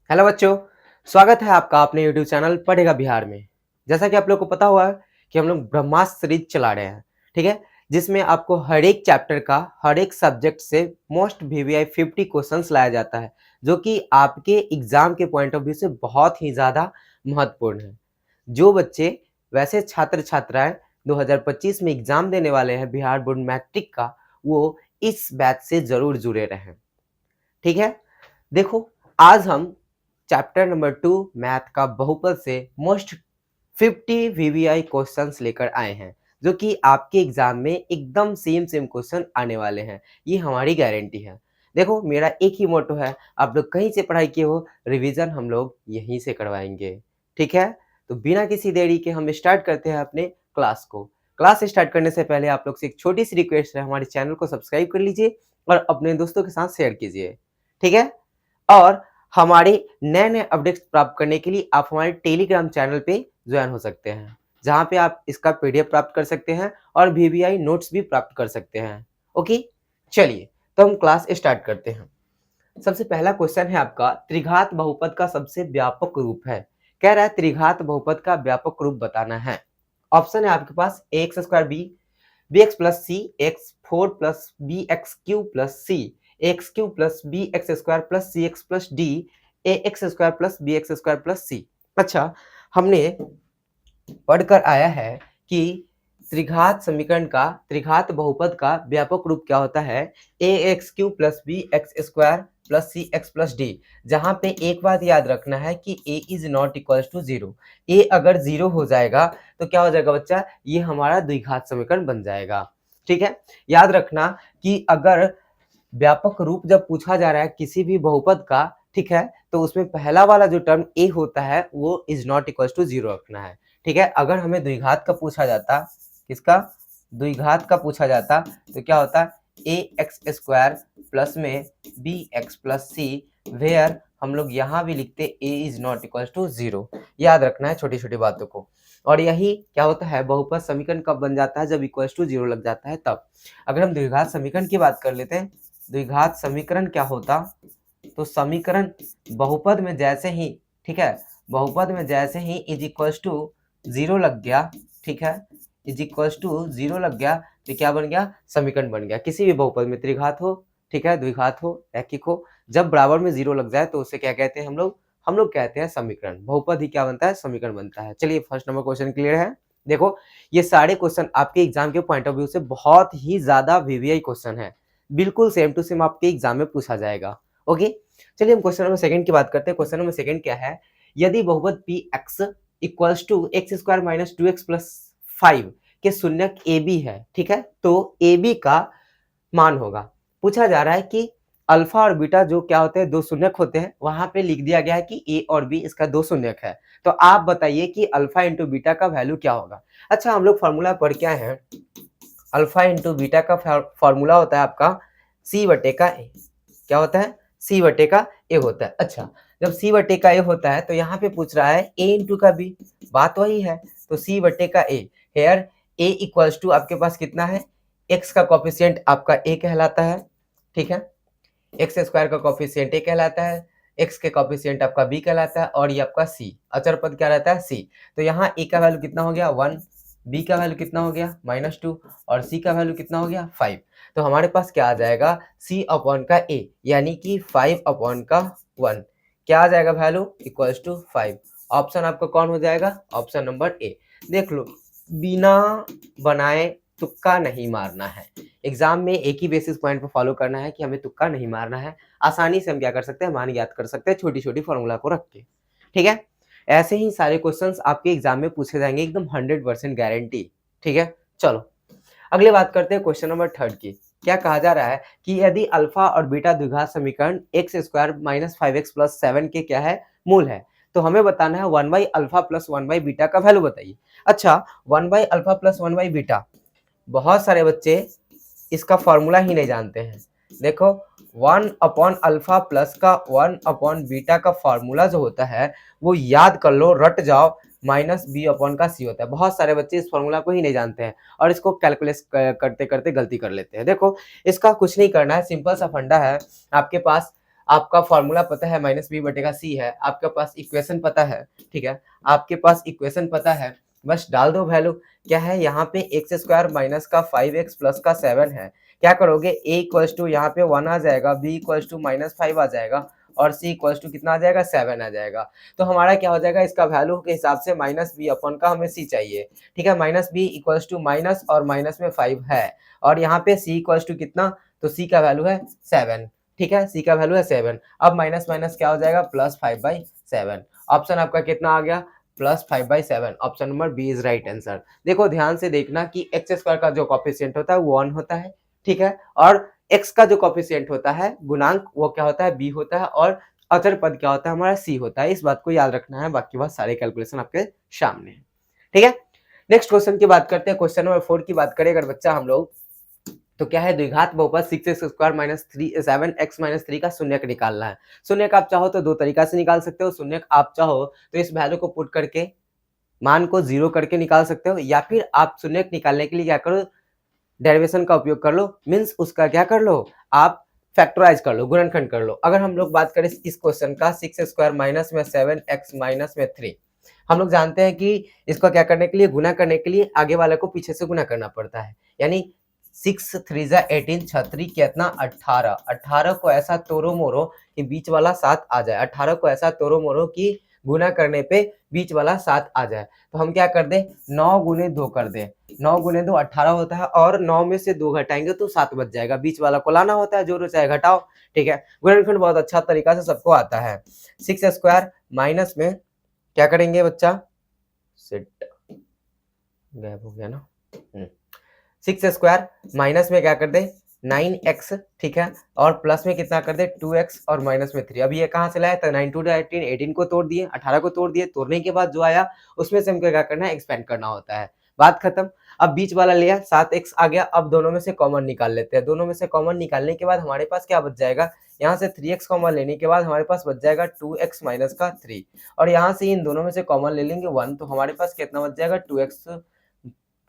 Hello बच्चों, स्वागत है आपका अपने यूट्यूब चैनल पढ़ेगा बिहार में। जैसा कि आप लोग को पता हुआ है कि हम लोग ब्रह्मास्त्र सीरीज चला रहे हैं, ठीक है, जिसमें आपको हर एक चैप्टर का हर एक सब्जेक्ट से मोस्ट वीवीआई 50 क्वेश्चंस लाया जाता है, जो कि आपके एग्जाम के पॉइंट ऑफ व्यू से बहुत ही ज़्यादा महत्वपूर्ण है। जो बच्चे वैसे छात्र छात्राएं 2025 में एग्जाम देने वाले हैं बिहार बोर्ड मैट्रिक का, वो इस बैच से ज़रूर जुड़े रहें, ठीक है। देखो, आज हम चैप्टर नंबर 2 मैथ का बहुपद से मोस्ट 50 वीवीआई क्वेश्चंस लेकर आए हैं, जो कि आपके एग्जाम में एकदम सेम क्वेश्चन आने वाले हैं। ये हमारी गारंटी है। देखो, मेरा एक ही मोटो है, आप लोग कहीं से पढ़ाई किए हो, रिवीजन हम लोग यहीं से करवाएंगे, ठीक है। तो बिना किसी देरी के हम स्टार्ट करते हैं अपने क्लास को। क्लास स्टार्ट करने से पहले आप लोग से एक छोटी सी रिक्वेस्ट है, हमारे चैनल को सब्सक्राइब कर लीजिए और अपने दोस्तों के साथ शेयर कीजिए, ठीक है। और हमारे नए-नए अपडेट्स प्राप्त करने के लिए आप हमारे टेलीग्राम चैनल पे ज्वाइन हो सकते हैं, जहाँ पे आप इसका पीडीएफ प्राप्त कर सकते हैं और वीवीआई नोट्स भी प्राप्त कर सकते हैं। ओके, चलिए तो हम क्लास स्टार्ट करते हैं। सबसे पहला क्वेश्चन है आपका, त्रिघात बहुपद का सबसे व्यापक रूप है। कह रहा है त्रिघात बहुपद का व्यापक रूप बताना है। ऑप्शन है आपके पास X square B, B X plus C, X four plus B X cube plus C, X cube plus B X square plus C X plus D, A X square plus B X square plus C. अच्छा, हमने पढ़कर आया है कि त्रिघात समीकरण का, त्रिघात बहुपद का व्यापक रूप क्या होता है, A X cube plus B X square plus C X plus D. जहां पे एक बात याद रखना है कि A is not equal to zero. A अगर जीरो हो जाएगा तो क्या हो जाएगा बच्चा, ये हमारा द्विघात समीकरण बन जाएगा, ठीक है। याद रखना कि अगर व्यापक रूप जब पूछा जा रहा है किसी भी बहुपद का, ठीक है, तो उसमें पहला वाला जो टर्म ए होता है वो is not equal to zero रखना है, ठीक है। अगर हमें द्विघात का पूछा जाता, किसका, द्विघात का पूछा जाता, तो क्या होता, ए एक्स स्क्वायर प्लस में B X plus C, where हम लोग यहाँ भी लिखते A is not equal to zero. याद रखना है छोटी छोटी बातों को। और यही क्या होता है, बहुपद समीकरण कब बन जाता है, जब इक्वल टू जीरो लग जाता है तब। अगर हम द्विघात समीकरण की बात कर लेते हैं, द्विघात समीकरण क्या होता, तो समीकरण बहुपद में जैसे ही, ठीक है, बहुपद में जैसे ही इज इक्वल टू जीरो लग गया, ठीक है, इज इक्वल टू जीरो लग गया तो क्या बन गया, समीकरण बन गया। किसी भी बहुपद में त्रिघात हो, ठीक है, द्विघात हो, रैखिक हो, जब बराबर में जीरो लग जाए तो उसे क्या कहते हैं हम लोग कहते हैं समीकरण। बहुपद ही क्या बनता है, समीकरण बनता है। चलिए फर्स्ट नंबर क्वेश्चन क्लियर है। देखो, ये सारे क्वेश्चन आपके एग्जाम के पॉइंट ऑफ व्यू से बहुत ही ज्यादा वीवीआई क्वेश्चन है, बिल्कुल सेम टू सेम आपके एग्जाम में पूछा जाएगा। ओके, चलिए हम क्वेश्चन नंबर सेकंड की बात करते हैं। क्वेश्चन नंबर सेकंड क्या है, यदि बहुपद P x equals to x square minus two X plus 5 के शून्यक ए बी है, ठीक है, तो ए बी का मान होगा। पूछा जा रहा है कि अल्फा और बीटा जो क्या होते हैं, दो शून्यक होते हैं, वहां पे लिख दिया गया है कि ए और बी इसका दो शून्यक है। तो आप बताइए कि अल्फा इंटू बीटा का वैल्यू क्या होगा। अच्छा, हम लोग फॉर्मूला पढ़ के आए हैं, अल्फा इंटू बीटा का फॉर्मूला होता है आपका सी बटे का ए। क्या होता है, सी बटे का ए होता है। अच्छा, जब सी बटे का ए होता है तो यहाँ पे पूछ रहा है ए इंटू का बी, बात वही है, तो सी बटे का ए, हेयर ए इक्वल्स टू आपके पास कितना है, एक्स का कॉफिशिएंट आपका ए कहलाता है, ठीक है, एक्स स्क्वायर का कॉफिशिएंट ए कहलाता है, एक्स के कॉफिशिएंट आपका बी कहलाता है, और ये आपका सी, अचर पद क्या रहता है, सी। तो यहाँ ए का वैल्यू कितना हो गया 1, बी का वैल्यू कितना हो गया -2, और सी का वैल्यू कितना हो गया 5। तो हमारे पास क्या आ जाएगा, सी अपॉन का ए, यानी कि 5 अपॉन का 1, क्या आ जाएगा वैल्यू इक्वल्स टू 5। ऑप्शन आपका कौन हो जाएगा, ऑप्शन नंबर ए। देख लो, बिना बनाए तुक्का नहीं मारना है। एग्जाम में एक ही बेसिस पॉइंट पर फॉलो करना है कि हमें तुक्का नहीं मारना है। आसानी से हम क्या कर सकते हैं, मान याद कर सकते हैं छोटी छोटी फॉर्मूला को रख के, ठीक है। ऐसे ही सारे क्वेश्चंस आपके एग्जाम में पूछे जाएंगे, एकदम 100% गारंटी, ठीक है। चलो अगले बात करते हैं क्वेश्चन नंबर थर्ड की। क्या कहा जा रहा है कि यदि अल्फा और बीटा द्विघात समीकरण x square minus 5x plus 7 के क्या है, मूल है, तो हमें बताना है 1 by alpha plus 1 by beta का वैल्यू बताइए। अच्छा, 1 by alpha plus 1 by beta, बहुत सारे बच्चे इसका फॉर्मूला ही नहीं जानते हैं। देखो, 1 अपॉन अल्फा प्लस का 1 अपॉन बीटा का फॉर्मूला जो होता है वो याद कर लो, रट जाओ, माइनस बी अपॉन का सी होता है। बहुत सारे बच्चे इस फॉर्मूला को ही नहीं जानते हैं और इसको कैलकुलेट करते करते गलती कर लेते हैं। देखो, इसका कुछ नहीं करना है, सिंपल सा फंडा है आपके पास। आपका फॉर्मूला पता है माइनस बी बटेगा सी है, आपके पास इक्वेशन पता है, ठीक है, आपके पास इक्वेशन पता है, बस डाल दो वैल्यू। क्या है यहाँ पे एक्स स्क्वायर माइनस का 5x प्लस का 7 है, क्या करोगे a इक्वल्स टू यहाँ पे 1 आ जाएगा, b इक्वल्स टू -5 आ जाएगा और c इक्वल्स टू कितना आ जाएगा 7 आ जाएगा। तो हमारा क्या हो जाएगा इसका वैल्यू के हिसाब से माइनस बी अपन का हमें c चाहिए, ठीक है, minus B equals to minus और माइनस में 5 है और यहाँ पे c इक्वल्स टू कितना, तो c का वैल्यू है 7, ठीक है, c का वैल्यू है 7। अब माइनस माइनस क्या हो जाएगा +5/7। ऑप्शन आपका कितना आ गया +5/7। Option number B is right answer. देखो ध्यान से देखना कि एक्स स्क्वायर का जो कॉफिशिएंट होता है वो 1 होता है, ठीक है, और एक्स का जो कॉफिशिएंट होता है गुणांक वो क्या होता है बी होता है और अचर पद क्या होता है हमारा सी होता है। इस बात को याद रखना है, बाकी बात सारे कैलकुलेशन आपके सामने है, ठीक है। नेक्स्ट क्वेश्चन की बात करते हैं। क्वेश्चन नंबर 4 की बात करें अगर बच्चा हम लोग, तो क्या है द्विघात बहुपद 6x square minus 7x minus 3 का शून्यक निकालना है। शून्यक आप चाहो तो दो तरीका से निकाल सकते हो। शून्यक आप चाहो तो इस वैल्यू को पुट करके मान को 0 करके निकाल सकते हो, या फिर आप शून्यक निकालने के लिए क्या करो डेरिवेशन का उपयोग कर लो, मीन्स उसका क्या कर लो आप फैक्टराइज कर लो, गुणनखंड कर लो। अगर हम लोग बात करें इस क्वेश्चन का 6 स्क्वायर माइनस में 7x माइनस में 3, हम लोग जानते हैं कि इसको क्या करने के लिए गुना करने के लिए आगे वाले को पीछे से गुना करना पड़ता है, यानी 6 3 18 छत्री कितना 18, 18 को ऐसा तोड़ो मोड़ो कि बीच वाला 7 आ जाए, 18 को ऐसा तोड़ो मोड़ो कि गुना करने पे बीच वाला 7 आ जाए। तो हम क्या कर दे 9 गुने 2 कर दे, 9 गुने 2 18 होता है और 9 में से 2 घटाएंगे तो 7 बच जाएगा, बीच वाला को लाना होता है, जोड़ो चाहे घटाओ, ठीक है। गुणनखंड बहुत अच्छा तरीका से सबको आता है। 6 स्क्वायर माइनस में क्या करेंगे बच्चा, सेट गैप हो गया ना, 6 स्क्वायर माइनस में क्या कर दे 9x, ठीक है, और प्लस में कितना कर दे 2x और माइनस में 3। अभी ये कहाँ से लाया तो 9 2 18, 18 को तोड़ दिए, 18 को तोड़ दिए, तोड़ने के बाद जो आया उसमें से हमको क्या करना है एक्सपेंड करना होता है, बात खत्म। अब बीच वाला लिया 7x आ गया, अब दोनों में से कॉमन निकाल लेते हैं। दोनों में से कॉमन निकालने के बाद हमारे पास क्या बच जाएगा, यहाँ से 3x कॉमन लेने के बाद हमारे पास बच जाएगा 2x माइनस का 3 और यहाँ से इन दोनों में से कॉमन ले लेंगे 1, तो हमारे पास कितना बच जाएगा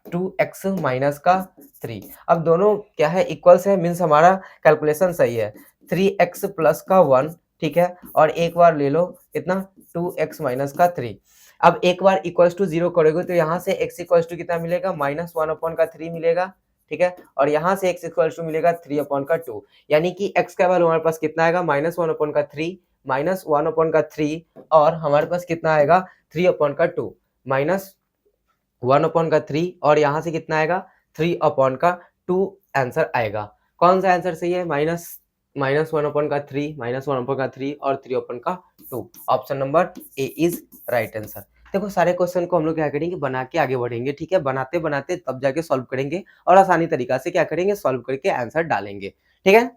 2x माइनस का 3। अब दोनों क्या है इक्वल्स है, मीन्स हमारा कैलकुलेशन सही है। 3x प्लस का 1, ठीक है, और एक बार ले लो इतना 2x माइनस का 3। अब एक बार इक्वल्स टू 0 करोगे तो यहाँ से x इक्वल्स टू कितना मिलेगा -1/3 मिलेगा, ठीक है, और यहाँ से x इक्वल्स टू मिलेगा 3/2, यानी कि x का वैल्यू हमारे पास कितना आएगा -1/3 और हमारे पास कितना आएगा 3/2 -1/3 और यहाँ से कितना आएगा 3/2 आंसर आएगा। कौन सा आंसर सही है, -1/3 -1/3 और 3/2। Option number A is right answer. देखो सारे क्वेश्चन को हम लोग क्या करेंगे बना के आगे बढ़ेंगे, ठीक है, बनाते बनाते तब जाके सॉल्व करेंगे और आसानी तरीका से क्या करेंगे सॉल्व करके आंसर डालेंगे, ठीक है।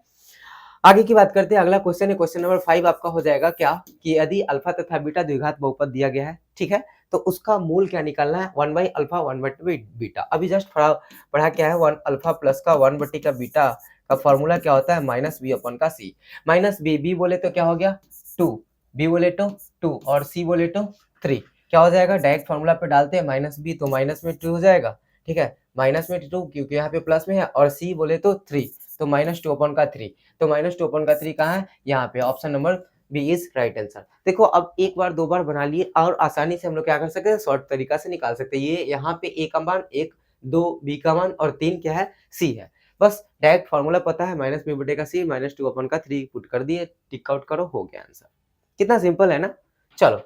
आगे की बात करते हैं। अगला क्वेश्चन है क्वेश्चन नंबर 5 आपका हो जाएगा क्या कि यदि अल्फा तथा बीटा द्विघात बहुपद दिया गया है, ठीक है, तो उसका मूल क्या निकालना है 1/अल्फा 1/बीटा। अभी जस्ट पढ़ा क्या है 1 अल्फा प्लस का 1/का बीटा का फॉर्मूला क्या होता है -b/c। -b बोले तो क्या हो गया 2, b बोले तो 2 और c बोले तो 3। क्या हो जाएगा डायरेक्ट फॉर्मूला पे डालते हैं -b तो माइनस में 2 हो जाएगा, ठीक है, माइनस में 2 क्योंकि यहाँ पे प्लस में है और c बोले तो 3 तो -2/3। तो -2/3 कहाँ है यहाँ पे, option number B is right answer. देखो अब एक बार दो बार बना लिए और आसानी से हम लोग क्या कर सकते हैं शॉर्ट तरीका से निकाल सकते हैं। ये यहाँ पे ए का मान 1, 2 बी का मान और 3 क्या है सी है। बस डायरेक्ट फॉर्मूला पता है -b/c -2/3 पुट कर दिए, टिक आउट करो, हो गया आंसर। कितना सिंपल है ना। चलो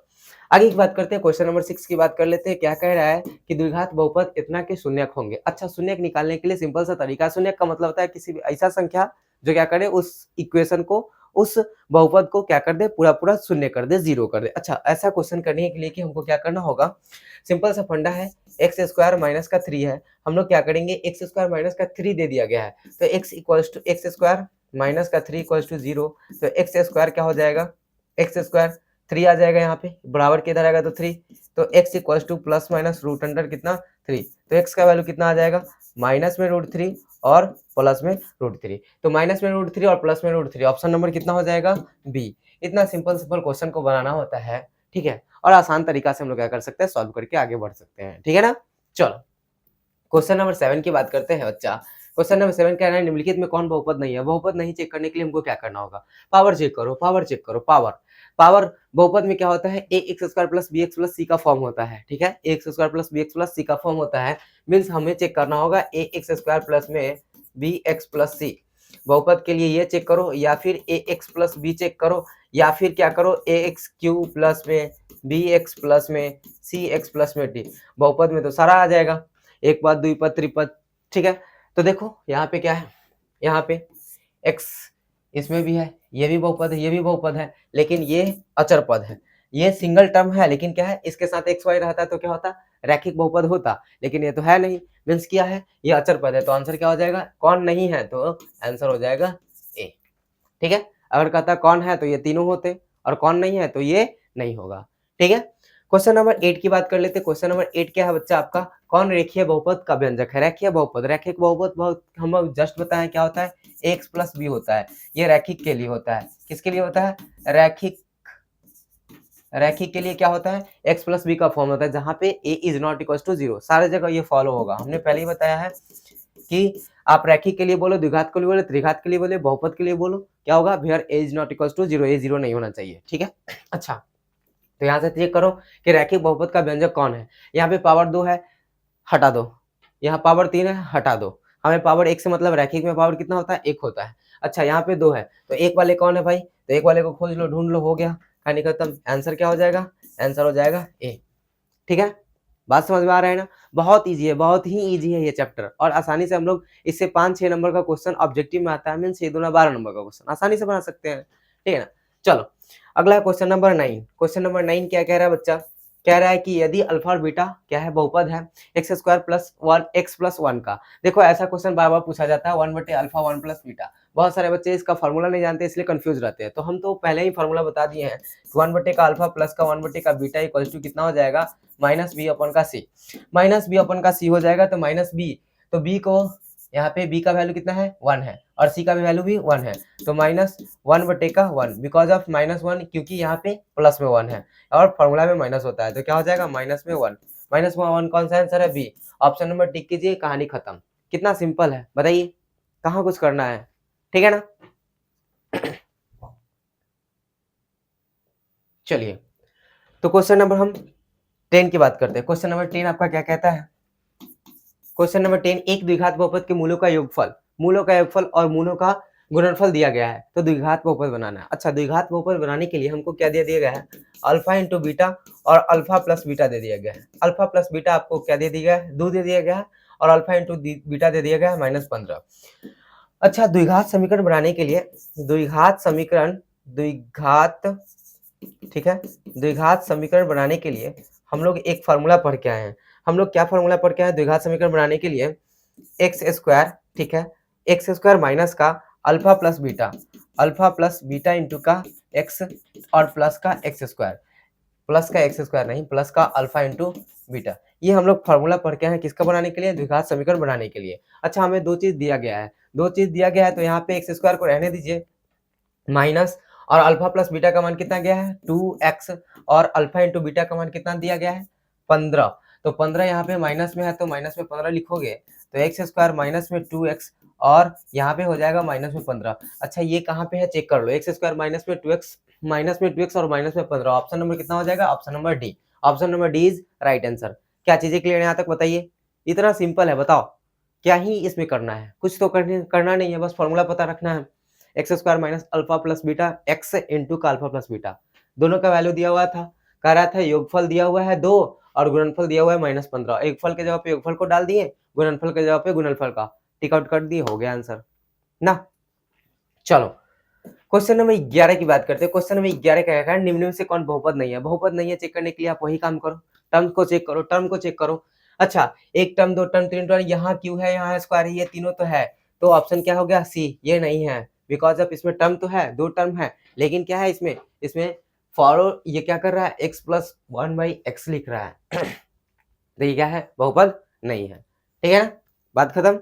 आगे की बात करते हैं। क्वेश्चन नंबर 6 की बात कर लेते हैं। क्या कह रहा है कि द्विघात बहुपद इतना के शून्यक होंगे। अच्छा शून्यक निकालने के लिए सिंपल सा तरीका, शून्यक का मतलब होता है किसी भी ऐसा संख्या जो क्या करे उस इक्वेशन को उस बहुपद को क्या कर दे पूरा शून्य कर दे, जीरो कर दे। अच्छा ऐसा क्वेश्चन करने के लिए कि हमको क्या करना होगा, सिंपल सा फंडा है एक्स स्क्वायर माइनस का 3 है, हम लोग क्या करेंगे एक्स स्क्वायर माइनस का 3 दे दिया गया है तो X equals to x square minus का 3 इक्वल्स टू 0। तो एक्स स्क्वायर क्या हो जाएगा, एक्स स्क्वायर 3 आ जाएगा यहाँ पे, बराबर के इधर आएगा तो 3, तो x equals to plus minus root under कितना 3, तो x का वैल्यू कितना आ जाएगा माइनस में √3 और प्लस में √3। तो माइनस में √3 और प्लस में √3, ऑप्शन नंबर कितना हो जाएगा बी। इतना सिंपल क्वेश्चन को बनाना होता है, ठीक है, और आसान तरीका से हम लोग क्या कर सकते हैं सॉल्व करके आगे बढ़ सकते हैं, ठीक है ना। चलो क्वेश्चन नंबर 7 की बात करते हैं बच्चा। क्वेश्चन नंबर 7 कह रहा है निम्नलिखित में कौन बहुपद नहीं है। बहुपद नहीं चेक करने के लिए हमको क्या करना होगा, पावर चेक करो, पावर चेक करो, पावर। पावर बहुपद में क्या होता है, A X square plus B X plus C का फॉर्म होता है, ठीक है, A X square plus B X plus C का फॉर्म होता है। मीन्स हमें चेक करना होगा ए एक्स स्क्वायर प्लस में बी एक्स प्लस सी। बहुपद के लिए ये चेक करो, या फिर A X plus B check करो, या फिर क्या करो ए एक्स क्यू प्लस में बी एक्स प्लस में सी एक्स प्लस में डी। बहुपद में तो सारा आ जाएगा, एक पद, द्विपद, त्रिपद, ठीक है। तो देखो यहाँ पे क्या है, यहाँ पे x इसमें भी है, ये भी बहुपद है, ये भी बहुपद है, लेकिन ये अचर पद है, ये सिंगल टर्म है, लेकिन क्या है, इसके साथ एक्स वाई रहता तो क्या होता, रैखिक बहुपद होता, लेकिन ये तो है नहीं। मीन्स क्या है, ये अचर पद है, तो आंसर क्या हो जाएगा, कौन नहीं है तो आंसर हो जाएगा ए, ठीक है। अगर कहता कौन है तो ये तीनों होते, और कौन नहीं है तो ये नहीं होगा, ठीक है। क्वेश्चन नंबर 8 की बात कर लेते हैं। क्वेश्चन नंबर 8 क्या है बच्चा आपका, कौन रेखीय बहुपद का व्यंजक है। रैखिक बहुपद, रैखिक बहुपद बहुत हम लोग जस्ट बताएं क्या होता है, एक्स प्लस बी होता है, ये रैखिक के लिए होता है। किसके लिए होता है, रैखिक, रैखिक के लिए क्या होता है, x प्लस बी का फॉर्म होता है, जहां पे a is not equal to 0, सारे जगह ये फॉलो होगा। हमने पहले ही बताया है कि आप रैखिक के लिए बोलो, द्विघात के लिए बोलो, त्रिघात के लिए बोले, बहुपद के लिए बोलो, क्या होगा, where a is not equal to 0, a 0 नहीं होना चाहिए, ठीक है। अच्छा, तो यहाँ से चेक करो कि रैखिक बहुपद का व्यंजक कौन है। यहाँ पे पावर 2 है, हटा दो, यहाँ पावर 3 है, हटा दो। हमें पावर 1 से मतलब रैखिक में पावर कितना होता है, 1 होता है। अच्छा, यहाँ पे 2 है, तो एक वाले कौन है भाई, तो एक वाले को खोज लो, ढूंढ लो, हो गया, कहानी खत्म। आंसर क्या हो जाएगा, आंसर हो जाएगा ए, ठीक है। बात समझ में आ रहा है ना, बहुत इजी है, बहुत ही इजी है ये चैप्टर, और आसानी से हम लोग इससे 5-6 नंबर का क्वेश्चन ऑब्जेक्टिव में आता है, मीन 6 दूना 12 नंबर का क्वेश्चन आसानी से बना सकते हैं, ठीक है ना। चलो अगला क्वेश्चन नंबर 9। क्वेश्चन नंबर 9 क्या कह रहा है बच्चा, कह रहा है कि यदि अल्फा और बीटा क्या है, बहुपद है, x square plus 1 x plus 1 का। देखो ऐसा क्वेश्चन बार बार पूछा जाता है, 1 बटे अल्फा 1 प्लस बीटा। बहुत सारे बच्चे इसका फॉर्मूला नहीं जानते, इसलिए कंफ्यूज रहते हैं, तो हम तो पहले ही फॉर्मूला बता दिए हैं, 1 बटे का अल्फा प्लस का 1 बटे का बीटा इक्वल्स टू कितना हो जाएगा, माइनस बी अपन का सी। माइनस बी अपन का सी हो जाएगा, तो माइनस बी, तो बी को यहाँ पे b का वैल्यू कितना है, 1 है, और c का भी वैल्यू भी 1 है, तो माइनस 1 बटे का 1, बिकॉज ऑफ माइनस 1, क्योंकि यहाँ पे प्लस में 1 है और फॉर्मूला में माइनस होता है, तो क्या हो जाएगा, माइनस में 1, माइनस में 1, कौन सा आंसर है, बी। ऑप्शन नंबर टिक कीजिए, कहानी खत्म। कितना सिंपल है बताइए, कहाँ कुछ करना है, ठीक है ना। चलिए, तो क्वेश्चन नंबर हम 10 की बात करते हैं। क्वेश्चन नंबर 10 आपका क्या कहता है, क्वेश्चन नंबर 10, एक द्विघात बहुपद के मूलों का योगफल, मूलों का योगफल और मूलों का गुणनफल दिया गया है, तो द्विघात बहुपद बनाना है। अच्छा, द्विघात बहुपद बनाने के लिए हमको क्या दे दिया गया है, अल्फा इंटू बीटा और अल्फा प्लस बीटा दे दिया गया है। अल्फा प्लस बीटा आपको क्या दे दिया गया है, 2 दे दिया गया है, और अल्फा इंटू बीटा दे दिया गया है -15। अच्छा, द्विघात समीकरण बनाने के लिए, द्विघात समीकरण, द्विघात, ठीक है, द्विघात समीकरण बनाने के लिए हम लोग एक फार्मूला पढ़ के आए हैं। हम लोग क्या फार्मूला पढ़ के आए हैं द्विघात समीकरण बनाने के लिए, एक्स स्क्वायर, ठीक है, एक्स स्क्वायर माइनस का अल्फा प्लस बीटा इंटू का एक्स और प्लस का एक्स स्क्वायर, प्लस का एक्स स्क्वायर नहीं, प्लस का अल्फा इंटू बीटा। ये हम लोग फार्मूला पढ़ के हैं, किसका बनाने के लिए, द्विघात समीकरण बनाने के लिए। अच्छा, हमें 2 चीज दिया गया है, 2 चीज दिया गया है, तो यहाँ पे एक्स स्क्वायर को रहने दीजिए, माइनस, और अल्फा प्लस बीटा का मान कितना गया है, 2x, और अल्फा इंटू बीटा का मान कितना दिया गया है, 15। तो 15 यहाँ पे माइनस में है, तो माइनस में 15 लिखोगे, तो एक्स स्क्वायर माइनस में 2x, और यहाँ पे हो जाएगा माइनस में 15। अच्छा, ये कहाँ पे है चेक कर लो, एक्स स्क्वायर माइनस में 2x और माइनस में 15, ऑप्शन नंबर कितना हो जाएगा, option number D. Option number D is right answer. क्या चीजें क्लियर है यहाँ तक बताइए, इतना सिंपल है, बताओ क्या ही इसमें करना है, कुछ तो करना नहीं है, बस फॉर्मूला पता रखना है। X square minus alpha plus beta, x into का अल्फा प्लस बीटा, दोनों का वैल्यू दिया हुआ था, कह रहा था योगफल दिया हुआ है 2 और गुणनफल दिया हुआ है -15। योगफल के जगह पे योगफल को डाल दिए, गुणनफल के जगह पे गुणनफल का टिक आउट कर दिए, हो गया आंसर ना। चलो क्वेश्चन नंबर 11 की बात करते हैं। क्वेश्चन नंबर 11 क्या है, निम्न में से कौन बहुपद नहीं है। बहुपद नहीं है चेक करने के लिए आप वही काम करो, टर्म को चेक करो, टर्म को चेक करो। अच्छा, एक टर्म, 2 टर्म, 3 टर्म, यहाँ क्यू है, यहाँ स्क्वायर है, ये तीनों तो है, तो ऑप्शन क्या हो गया, सी। ये नहीं है, बिकॉज ऑफ इसमें टर्म तो है, 2 टर्म है, लेकिन क्या है इसमें, इसमें फॉलो ये क्या कर रहा है, x प्लस 1/x लिख रहा है। तो ये क्या है, बहुपद नहीं है, ठीक है ना, बात खत्म।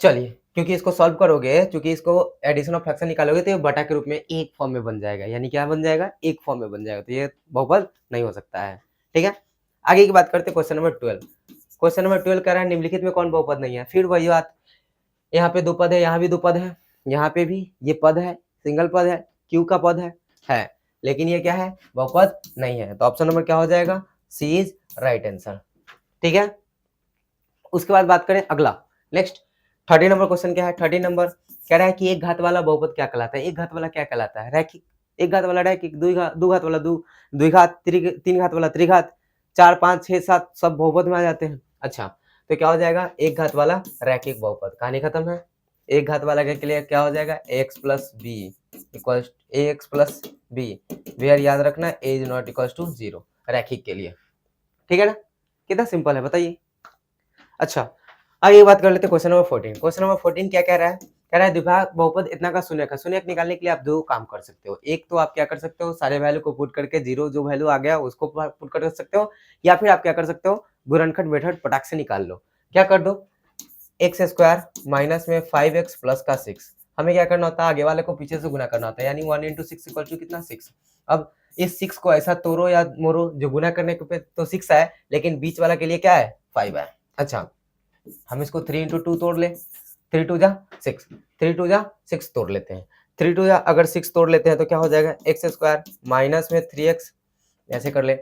चलिए, क्योंकि इसको सॉल्व करोगे, क्योंकि इसको एडिशन ऑफ फ्रैक्शन निकालोगे, तो ये बटा के रूप में एक फॉर्म में बन जाएगा, यानी क्या बन जाएगा, एक फॉर्म में बन जाएगा, तो ये बहुपद नहीं हो सकता है, ठीक है। आगे की बात करते हैं, क्वेश्चन नंबर 12। क्वेश्चन नंबर 12 कह रहा है निम्नलिखित में कौन बहुपद नहीं है। फिर वही बात, यहाँ पे दो पद है, यहाँ भी दो पद है, यहाँ पे भी ये पद है, सिंगल पद है, क्यू का पद है, लेकिन ये क्या है, बहुपद नहीं है। तो ऑप्शन नंबर क्या हो जाएगा, सी इज राइट आंसर। ठीक है, उसके बाद बात करें अगला, नेक्स्ट 30 नंबर क्वेश्चन क्या है। 30 नंबर कह रहा है कि एक घात वाला बहुपद क्या कहलाता है। एक घात वाला क्या कहलाता है, रैखिक। एक घात वाला रैखिक, दो घात वाला द्विघात, तीन घात वाला त्रिघात, 4 5 6 7 सब बहुपद में आ जाते हैं। अच्छा, तो क्या हो जाएगा, एक घात वाला रैखिक बहुपद। कहानी खत्म है। एक घात वाला के लिए क्या हो जाएगा, ax plus B equals ax plus B, where याद रखना a is not equals to 0 रैखिक के लिए। ठीक है ना, कितना सिंपल है बताइए। अच्छा, अब ये बात कर लेते हैं क्वेश्चन नंबर 14। क्वेश्चन नंबर 14 क्या कह रहा है, कह रहा है द्विघात बहुपद इतना का शून्यक है। शून्यक निकालने के लिए आप दो काम कर सकते हो। एक तो आप क्या कर सकते हो, सारे वैल्यू को पुट करके जीरो जो वैल्यू आ गया उसको पुट कर सकते हो, या फिर आप क्या कर सकते हो, गुणनखंड मेथड पटाक से निकाल लो। क्या कर दो, एक्स स्क्वायर माइनस में 5x प्लस का 6, हमें क्या करना होता है, आगे वाले को पीछे से गुना करना होता है, यानी 1 × 6 इक्वल टू कितना, 6। अब इस 6 को ऐसा तोड़ो या मोड़ो, जो गुना करने पे तो 6 है, लेकिन बीच वाला के लिए क्या है, 5 है। अच्छा, हम इसको 3 × 2 तोड़ ले, 3 2 जा 6, 3 2 जा 6 तोड़ लेते हैं। 3 2 जा अगर 6 तोड़ लेते हैं तो क्या हो जाएगा, एक्स स्क्वायर माइनस में 3x, ऐसे कर ले,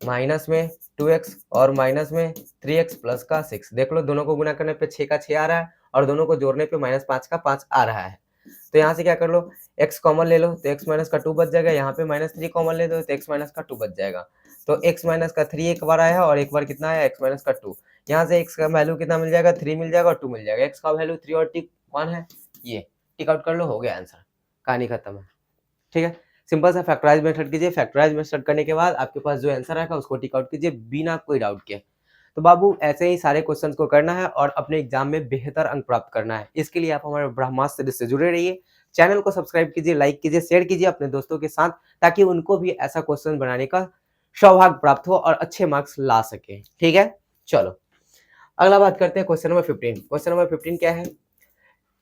माइनस में 2x और माइनस में 3x प्लस का 6। देख लो, दोनों को गुना करने पे 6 का 6 आ रहा है और दोनों को जोड़ने पे -5 का 5 आ रहा है। तो यहाँ से क्या कर लो, x कॉमन ले लो तो x माइनस का 2 बच जाएगा, यहाँ पे -3 कॉमन ले दो तो x माइनस का 2 बच जाएगा। तो x माइनस का 3 एक बार आया है और एक बार कितना आया, x माइनस का 2। यहाँ से x का वैल्यू कितना मिल जाएगा, 3 मिल जाएगा और 2 मिल जाएगा। x का वैल्यू 3 और टिक 1 है, ये टिक आउट कर लो, हो गया आंसर, कहानी खत्म है। ठीक है, सिंपल सा फैक्टराइज मेथड कीजिए। फैक्टराइज मेथड करने के बाद आपके पास जो आंसर आएगा उसको टिक आउट कीजिए बिना कोई डाउट के। तो बाबू ऐसे ही सारे क्वेश्चंस को करना है और अपने एग्जाम में बेहतर अंक प्राप्त करना है। इसके लिए आप हमारे ब्रह्मास्त्र सीरीज से जुड़े रहिए। चैनल को सब्सक्राइब कीजिए, लाइक कीजिए, शेयर कीजिए अपने दोस्तों के साथ, ताकि उनको भी ऐसा क्वेश्चन बनाने का सौभाग्य प्राप्त हो और अच्छे मार्क्स ला सके। ठीक है, चलो अगला बात करते हैं क्वेश्चन नंबर 15। क्वेश्चन नंबर 15 क्या है,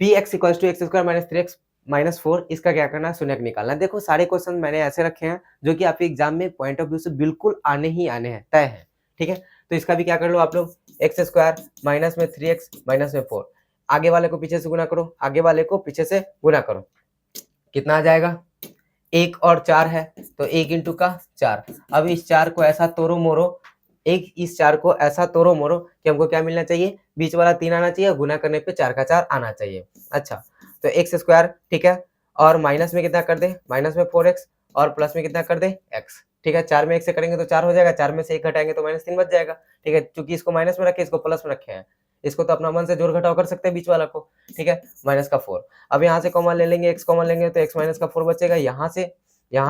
P x equals to x square minus 3x minus 4, इसका क्या करना है, शून्यक निकालना है। देखो सारे क्वेश्चन मैंने ऐसे रखे हैं जो कि आपके एग्जाम में पॉइंट ऑफ व्यू से बिल्कुल आने ही आने हैं, तय है। ठीक है, तो इसका भी क्या कर लो आप लोग, एक्स स्क्वायर माइनस में 3x माइनस में 4, आगे वाले को पीछे से गुना करो, आगे वाले को पीछे से गुना करो, कितना आ जाएगा, 1 और 4 है तो 1 इंटू का 4। अब इस 4 को ऐसा तोड़ो मोड़ो, एक इस 4 को ऐसा तोड़ो मोड़ो कि हमको क्या मिलना चाहिए, बीच वाला 3 आना चाहिए, गुना करने पे 4 का 4 आना चाहिए। अच्छा, तो एक्स स्क्वायर, ठीक है, और माइनस में कितना कर दे, माइनस में 4x और प्लस में कितना कर दे, x। ठीक है, 4 में 1 से करेंगे तो 4 हो जाएगा, 4 में से 1 घटाएंगे तो -3 बच जाएगा। ठीक है, क्योंकि इसको माइनस में रखे, इसको प्लस में रखे हैं, इसको तो अपना मन से जोड़ घटाव कर सकते हैं बीच वाला को। ठीक है, माइनस का 4, अब यहाँ से कॉमन ले लेंगे, x कॉमन लेंगे तो x माइनस का 4 बचेगा। यहाँ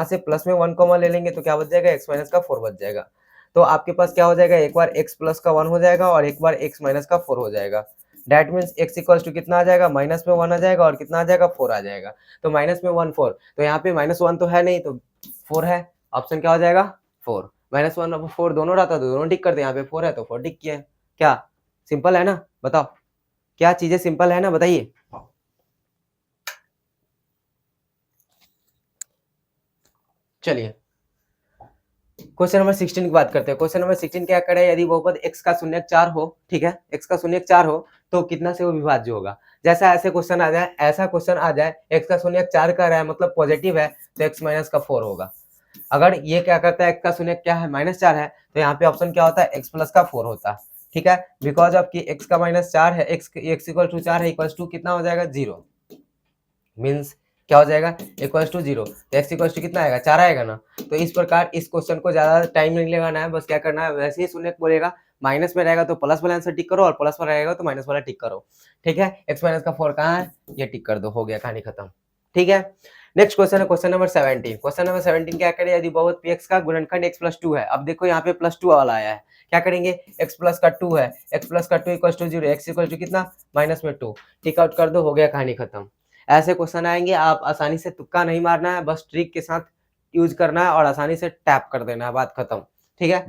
से प्लस में 1 कॉमन ले लेंगे तो क्या बच जाएगा, x माइनस का 4 बच जाएगा। तो आपके पास क्या हो जाएगा, एक बार x प्लस का 1 हो जाएगा और एक बार x माइनस का 4 हो जाएगा। That means x equals to कितना आ जाएगा, माइनस में 1 आ जाएगा और कितना आ जाएगा, 4 आ जाएगा। तो माइनस में 1 4, तो यहाँ पे -1 तो है नहीं, तो 4 है, ऑप्शन क्या हो जाएगा, 4। -1 और 4 दोनों रहता तो दोनों टिक करते, यहाँ पे 4 है तो 4 टिक किया। क्या सिंपल है ना, बताओ क्या चीजें सिंपल है ना, बताइए। चलिए क्वेश्चन नंबर 16 की बात करते हैं। क्वेश्चन नंबर 16 क्या करे, यदि बहुपद x का शून्यक 4 हो, ठीक है, x का शून्यक 4 हो तो कितना से वो विभाज्य होगा। जैसा ऐसे क्वेश्चन आ जाए, ऐसा क्वेश्चन आ जाए, x का शून्यक 4 का रहा है मतलब पॉजिटिव है तो x माइनस का 4 होगा। अगर ये क्या करता है, x का शून्यक क्या है, -4 है, तो यहाँ पे ऑप्शन क्या होता है, x प्लस का 4 होता है। ठीक है, बिकॉज ऑफ कि x का -4 है, x इक्वल टू 4 है, इक्वल टू कितना हो जाएगा, 0। मीन्स क्या हो जाएगा, इक्वल्स टू 0, तो x इक्वल्स टू कितना आएगा, 4 आएगा ना। तो इस प्रकार इस क्वेश्चन को ज्यादा टाइम नहीं लगाना है, बस क्या करना है, वैसे ही शून्य बोलेगा, माइनस में रहेगा तो प्लस वाला आंसर टिक करो और प्लस में रहेगा तो माइनस वाला टिक करो। ठीक है, x माइनस का 4 कहाँ है, ये टिक कर दो, हो गया, कहानी खत्म। ठीक है, नेक्स्ट क्वेश्चन है क्वेश्चन नंबर 17। क्वेश्चन नंबर 17 क्या करें, यदि बहुपद px का गुणनखंड x प्लस 2 है। अब देखो यहाँ पे +2 वाला आया है, क्या करेंगे, x प्लस का 2 है, x प्लस का 2 equals to 0, x equal to कितना, -2, टिक आउट कर दो, हो गया, कहानी खत्म। ऐसे क्वेश्चन आएंगे, आप आसानी से तुक्का नहीं मारना है, बस ट्रिक के साथ यूज करना है और आसानी से टैप कर देना है, बात खत्म। ठीक है,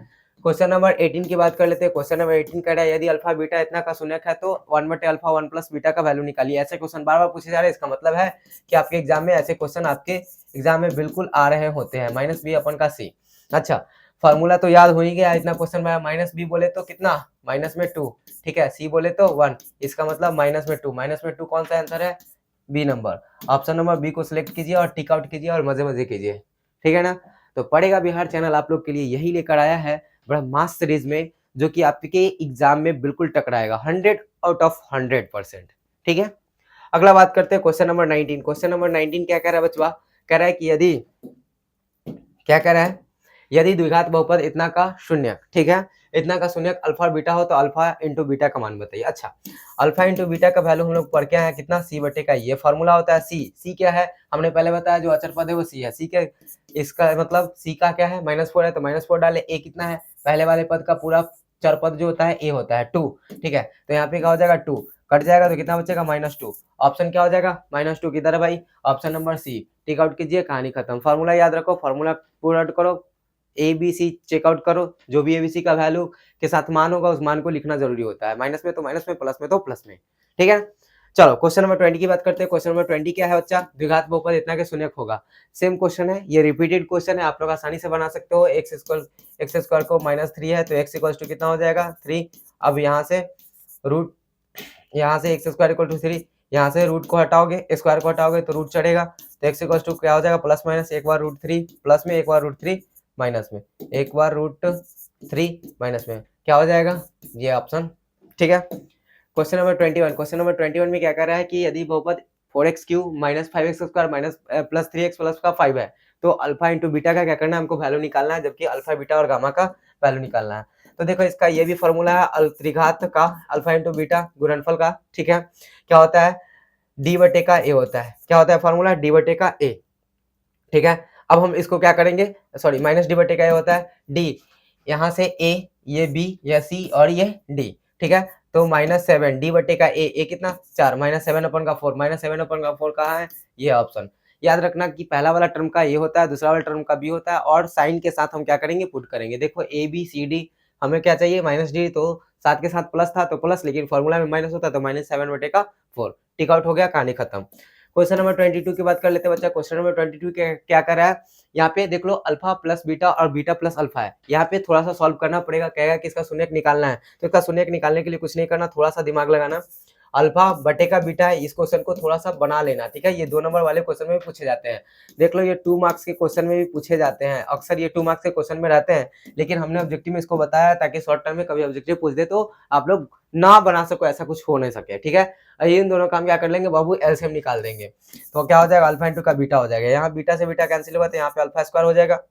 क्वेश्चन नंबर 18 की बात कर लेते हैं। क्वेश्चन नंबर 18 कह रहा है, यदि अल्फा बीटा इतना का शून्यक है तो 1/अल्फा 1 प्लस बीटा का वैल्यू निकालिए। ऐसे क्वेश्चन बार बार पूछे जा रहे हैं, इसका मतलब है कि आपके एग्जाम में ऐसे क्वेश्चन आपके एग्जाम में बिल्कुल आ रहे होते हैं, -b/c। अच्छा, फॉर्मूला तो याद हो ही गया, इतना क्वेश्चन में माइनस बी बोले तो कितना, माइनस में 2, ठीक है, सी बोले तो 1, इसका मतलब माइनस में 2 कौन सा आंसर है, B number. Option number B को सिलेक्ट कीजिए और टिक आउट कीजिए और मजे मजे कीजिए, ठीक है ना। तो पढ़ेगा बिहार चैनल आप लोग के लिए यही लेकर आया है ब्रह्मास्त्र सीरीज में, जो कि आपके एग्जाम में बिल्कुल टकराएगा 100 आउट ऑफ 100%, ठीक है। अगला बात करते हैं क्वेश्चन नंबर 19। क्वेश्चन नंबर 19 क्या कह रहा है बच्चा, कह रहा है कि यदि, क्या कह रहा है, यदि द्विघात बहुपद इतना का शून्य, ठीक है, इतना का शून्य अल्फा और बीटा हो तो अल्फा इंटू बीटा का मान बताइए। अच्छा, अल्फा इंटू बीटा का वैल्यू हम लोग पढ़ के आए हैं कितना, सी बटे का, ये फॉर्मूला होता है सी। सी क्या है, हमने पहले बताया जो अचर पद है वो सी है। सी क्या, इसका मतलब सी का क्या है, -4 है तो -4 डाले, ए कितना है, पहले वाले पद का पूरा चर पद जो होता है ए होता है 2, ठीक है, तो यहाँ पे क्या हो जाएगा 2, कट जाएगा तो कितना बचेगा -2। ऑप्शन क्या हो जाएगा, -2 किधर है भाई, option number C. Tick out कीजिए, कहानी खत्म। फॉर्मूला याद रखो, फॉर्मूला पूरा करो, ए बी सी चेकआउट करो, जो भी एबीसी का वैल्यू के साथ मान होगा उस मान को लिखना जरूरी होता है, माइनस में तो माइनस में, प्लस में तो प्लस में, ठीक है। चलो क्वेश्चन नंबर 20 की बात करते हैं। क्वेश्चन नंबर 20 क्या है बच्चा, द्विघात बहुपद इतना के शून्यक होगा। सेम क्वेश्चन है, ये रिपीटेड क्वेश्चन है, आप लोग आसानी से बना सकते हो। एक्स स्क्वायर को -3 है तो एक्स इक्वल टू कितना हो जाएगा 3। अब यहाँ से रूट, यहाँ से एक्स स्क्वायर इक्वल टू 3, यहाँ से रूट को हटाओगे, स्क्वायर को हटाओगे तो रूट चढ़ेगा, तो एक्स इक्वल टू क्या हो जाएगा, प्लस माइनस एक बार √3 प्लस में, एक बार √3 माइनस में, एक बार √3 माइनस में, क्या हो जाएगा ये ऑप्शन, ठीक है। क्वेश्चन नंबर 21, क्वेश्चन नंबर 21 में क्या कर रहा है कि यदि बहुपद 4x³ - 5x² plus 3x plus का 5 है तो अल्फा इंटू बीटा का क्या करना है, हमको वैल्यू निकालना है, जबकि अल्फा बीटा और गामा का वैल्यू निकालना है। तो देखो इसका ये भी फॉर्मूला है त्रिघात का अल्फा इंटू बीटा गुणनफल का, ठीक है, क्या होता है डी बटे का ए होता है, क्या होता है फॉर्मूला डी बटे का ए, ठीक है। अब हम इसको क्या करेंगे, सॉरी माइनस डी बटे का ए होता है डी, यहाँ से ए, ये बी, ये सी और ये डी, ठीक है, तो -7 डी बटे का ए कितना 4, -7/4, -7/4 कहाँ है, ये ऑप्शन। याद रखना कि पहला वाला टर्म का ए होता है, दूसरा वाला टर्म का बी होता है, और साइन के साथ हम क्या करेंगे, पुट करेंगे। देखो ए बी सी डी, हमें क्या चाहिए -डी, तो साथ के साथ प्लस था तो प्लस, लेकिन फॉर्मूला में माइनस होता है तो -7/4, टिक आउट हो गया, कहानी खत्म। क्वेश्चन नंबर 22 की बात कर लेते हैं बच्चा। क्वेश्चन नंबर 22 क्या कर रहा है, यहाँ पे देख लो अल्फा प्लस बीटा और बीटा प्लस अल्फा है, यहाँ पे थोड़ा सा सॉल्व करना पड़ेगा, कहेगा कि इसका शून्यक निकालना है, तो इसका शून्यक निकालने के लिए कुछ नहीं करना, थोड़ा सा दिमाग लगाना, अल्फा बटे का बीटा है, इस क्वेश्चन को थोड़ा सा बना लेना, ठीक है, ये 2 नंबर वाले क्वेश्चन में भी पूछे जाते हैं। देख लो ये 2 मार्क्स के क्वेश्चन में भी पूछे जाते हैं, अक्सर ये 2 मार्क्स के क्वेश्चन में रहते हैं, लेकिन हमने ऑब्जेक्टिव में इसको बताया ताकि शॉर्ट टर्म में कभी ऑब्जेक्टिव पूछ दे तो आप लोग ना बना सको, ऐसा कुछ हो नहीं सके, ठीक है। इन दोनों काम क्या कर लेंगे बाबू, एलसीएम निकाल देंगे, तो क्या हो जाएगा अल्फा इंटू का बीटा हो जाएगा, यहाँ बीटा से बीटा कैंसिल हुआ तो यहाँ पे अल्फा स्क्वायर हो जाएगा,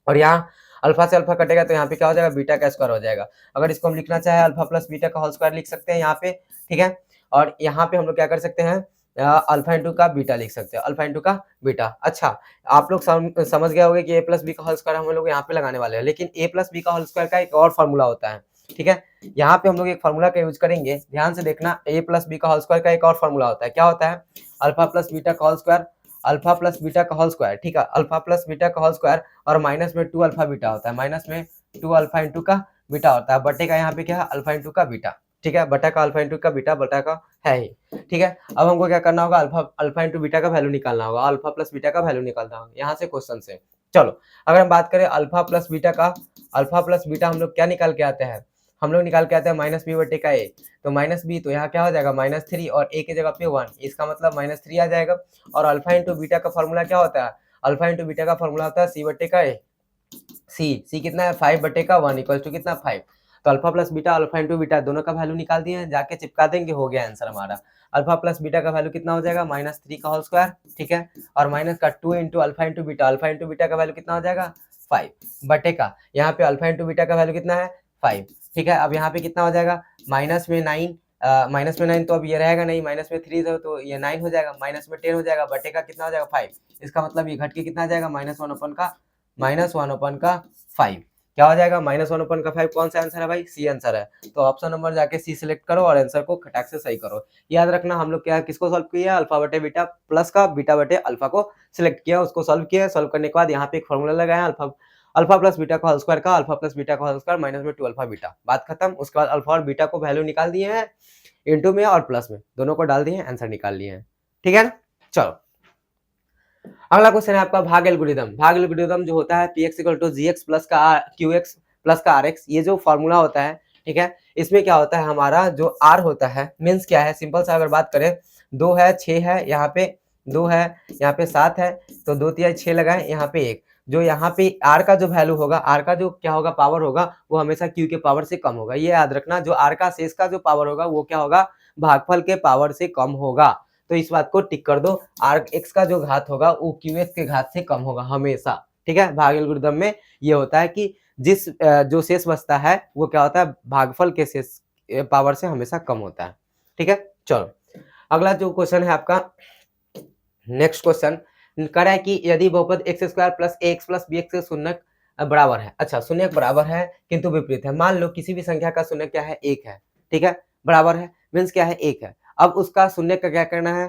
और यहाँ अल्फा से अल्फा कटेगा तो यहाँ पे क्या हो जाएगा, बीटा का स्क्वायर हो जाएगा। अगर इसको हम लिखना चाहे अल्फा प्लस बीटा का होल स्क्वायर लिख सकते हैं यहाँ पे, ठीक है, और यहाँ पे हम लोग क्या कर सकते हैं, अल्फा इंटू का बीटा लिख सकते हैं, अल्फा इंटू का बीटा। अच्छा, आप लोग समझ गए होंगे कि ए प्लस बी का होल स्क्वायर हम लोग यहाँ पे लगाने वाले हैं, लेकिन ए प्लस बी का होल स्क्वायर का एक और फॉर्मूला होता है, ठीक है, यहाँ पे हम लोग एक फॉर्मूला का यूज करेंगे, ध्यान से देखना, ए प्लस बी का होल स्क्वायर का एक और फॉर्मूला होता है, क्या होता है, अल्फा प्लस बीटा का whole square, alpha plus beta का होल स्क्वायर, ठीक है, अल्फा प्लस बीटा का होल स्क्वायर, और माइनस में 2 अल्फा बीटा होता है, माइनस में 2 अल्फा इंटू का बीटा होता है, बटे का यहाँ पे क्या है अल्फा इंटू का बीटा, ठीक है, बटा का अल्फा इंटू का बीटा, बटा का है ही, ठीक है। अब हमको क्या करना होगा, अल्फा इंटू बीटा का वैल्यू निकालना होगा, अल्फा प्लस बीटा का वैल्यू निकालना होगा यहाँ से क्वेश्चन से। चलो अगर हम बात करें अल्फा प्लस बीटा हम लोग क्या निकाल के आते हैं, हम लोग निकाल के आते हैं -b बटे का ए, तो -b तो यहाँ क्या हो जाएगा -3 और a की जगह पे 1, इसका मतलब -3 आ जाएगा। और अल्फा इंटू बीटा का फॉर्मूला क्या होता है, अल्फा इंटू बीटा का फॉर्मूला होता है c बटे का ए, c कितना है 5 बटे का 1 इक्वल टू कितना 5, तो alpha plus beta alpha into beta दोनों का वैल्यू निकाल दिए हैं, जाके चिपका देंगे, हो गया आंसर हमारा। अल्फा प्लस बीटा का वैल्यू कितना हो जाएगा -3 का होल स्क्वायर, ठीक है, और माइनस का 2 इंटू अल्फा इंटू बीटा का वैल्यू कितना हो जाएगा 5 बटे का, यहाँ पे अल्फा इंटू बीटा का वैल्यू कितना है 5, ठीक है। अब यहाँ पे कितना हो जाएगा माइनस में 9 तो अब ये रहेगा नहीं, माइनस में 3 तो ये 9 हो जाएगा, माइनस में 10 हो जाएगा, बटे का कितना हो जाएगा 5, इसका मतलब ये घट के कितना आ जाएगा -1/5, क्या हो जाएगा -1/5, कौन सा आंसर है भाई, सी आंसर है। तो ऑप्शन नंबर जाके सी सिलेक्ट करो और आंसर को खटाक से सही करो। याद रखना हम लोग क्या किसको सॉल्व किया, अल्फा बटे बीटा प्लस का बीटा बटे अल्फा को सिलेक्ट किया, उसको सॉल्व किया, सॉल्व करने के बाद यहाँ पे एक फॉर्मूला लगाया अल्फा प्लस बीटा का होल स्क्वायर का, अल्फा प्लस बीटा का होल स्क्वायर माइनस में 2 अल्फा बीटा, बात खत्म। उसके बाद अल्फा और बीटा को वैल्यू निकाल दिए हैं, इंटू में और प्लस में दोनों को डाल दिए हैं, आंसर निकाल लिए हैं, ठीक है ना। चलो अगला क्वेश्चन है आपका भाग एल्गोरिदम। भाग एल्गोरिदम जो होता है px equal to gx plus का qx प्लस का rx, ये जो फॉर्मूला होता है, ठीक है, इसमें क्या होता है, हमारा जो r होता है मीन्स क्या है, सिंपल सा अगर बात करें, 2 है 6 है, यहाँ पे 2 है, यहाँ पे 7 है, तो 2 तिया 6 लगाए, यहाँ पे 1, जो यहाँ पे r का जो वैल्यू होगा, r का जो क्या होगा पावर होगा, वो हमेशा q के पावर से कम होगा। ये याद रखना, जो r का शेष का जो पावर होगा वो क्या होगा, भागफल के पावर से कम होगा। तो इस बात को टिक कर दो, आर एक्स का जो घात होगा वो क्यू एक्स के घात से कम होगा हमेशा। ठीक है, भाग एल्गोरिदम में ये होता है कि जिस जो शेष बचता है वो क्या होता है, भागफल के शेष पावर से हमेशा कम होता है। ठीक है, चलो अगला जो क्वेश्चन है आपका, नेक्स्ट क्वेश्चन कर है कि यदि बहुपद एक्स स्क्वायर प्लस ए एक्स प्लस बी एक्स के शून्यक बराबर है। अच्छा, शून्यक बराबर है किंतु विपरीत है। मान लो किसी भी संख्या का शून्यक क्या है, एक है, ठीक है, बराबर है मीन्स क्या है, एक है। अब उसका शून्य का क्या करना है,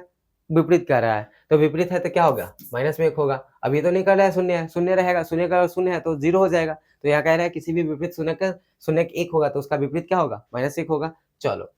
विपरीत कर रहा है, तो विपरीत है तो क्या होगा, माइनस में एक होगा। अभी तो नहीं कर रहा है, शून्य है, शून्य रहेगा, शून्य का शून्य है तो जीरो हो जाएगा। तो यहाँ कह रहा है किसी भी विपरीत शून्य का शून्य एक होगा तो उसका विपरीत क्या होगा, माइनस एक होगा। चलो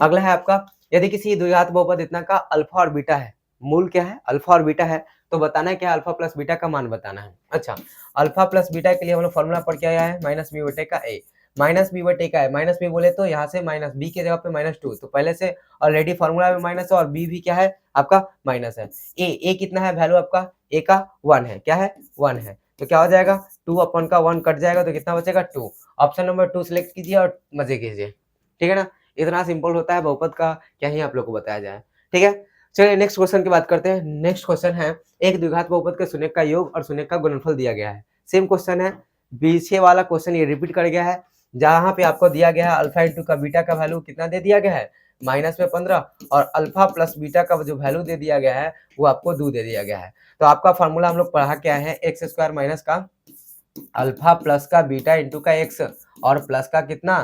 अगला है आपका, यदि किसी द्विघात बहुपद इतना का अल्फा और बीटा है, मूल क्या है, अल्फा और बीटा है, तो बताना है क्या, अल्फा प्लस बीटा का मान बताना है। अच्छा, अल्फा प्लस बीटा के लिए हम लोग फॉर्मूला पढ़ के आया है, माइनस बी बटे का ए, माइनस बी बटे का है, माइनस बी बोले तो यहाँ से माइनस बी के जगह पे -2, तो पहले से ऑलरेडी फॉर्मूला में माइनस है और बी भी क्या है आपका माइनस है। ए कितना है वैल्यू आपका, ए का 1 है, क्या है 1 है, तो क्या हो जाएगा 2 अपन का 1 कट जाएगा तो कितना बचेगा 2। ऑप्शन नंबर 2 सिलेक्ट कीजिए और मजे कीजिए। ठीक है ना, इतना सिंपल होता है बहुपद का, क्या ही आप लोग को बताया जाए। ठीक है, चलिए नेक्स्ट क्वेश्चन की बात करते हैं। नेक्स्ट क्वेश्चन है, एक द्विघात बहुपद के शून्यक का योग और शून्यक का गुणनफल दिया गया है। सेम क्वेश्चन है, पीछे वाला क्वेश्चन ये रिपीट कर गया है, जहां पे आपको दिया गया है अल्फा इंटू का बीटा का वैल्यू कितना दे दिया गया है, माइनस में 15, और अल्फा प्लस बीटा का जो वैल्यू दे दिया गया है वो आपको 2 दे दिया गया है। तो आपका फॉर्मूला हम लोग पढ़ा क्या है, एक्स स्क्वायर माइनस का अल्फा प्लस का बीटा इंटू का एक्स, और प्लस का कितना,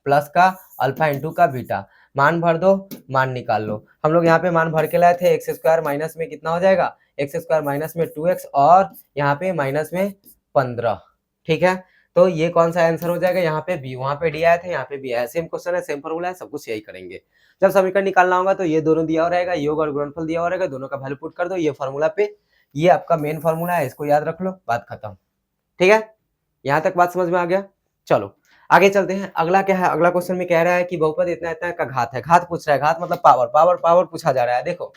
प्लस का अल्फा इंटू का बीटा। मान भर दो, मान निकाल लो। हम लोग यहाँ पे मान भर के लाए थे, एक्स स्क्वायर माइनस में कितना हो जाएगा, एक्स स्क्वायर माइनस में 2x और यहाँ पे माइनस में 15। ठीक है, तो ये कौन सा आंसर हो जाएगा, यहाँ पे बी, वहां पे डी आया था, यहाँ पे बी आया। सेम क्वेश्चन है, सेम फॉर्मूला है, सब कुछ यही करेंगे। जब समीकरण निकालना होगा तो ये दोनों दिया हो रहेगा, योग और गुणनफल दिया हो रहेगा, दोनों का वैल्यू पुट कर दो ये फॉर्मूला पे, ये आपका मेन फॉर्मूला है, इसको याद रख लो, बात खत्म। ठीक है, यहाँ तक बात समझ में आ गया। चलो आगे चलते हैं। अगला क्या है, अगला क्वेश्चन में कह रहा है कि बहुपद इतना इतना का घात है, घात पूछ रहा है, घात मतलब पावर, पावर पावर पूछा जा रहा है। देखो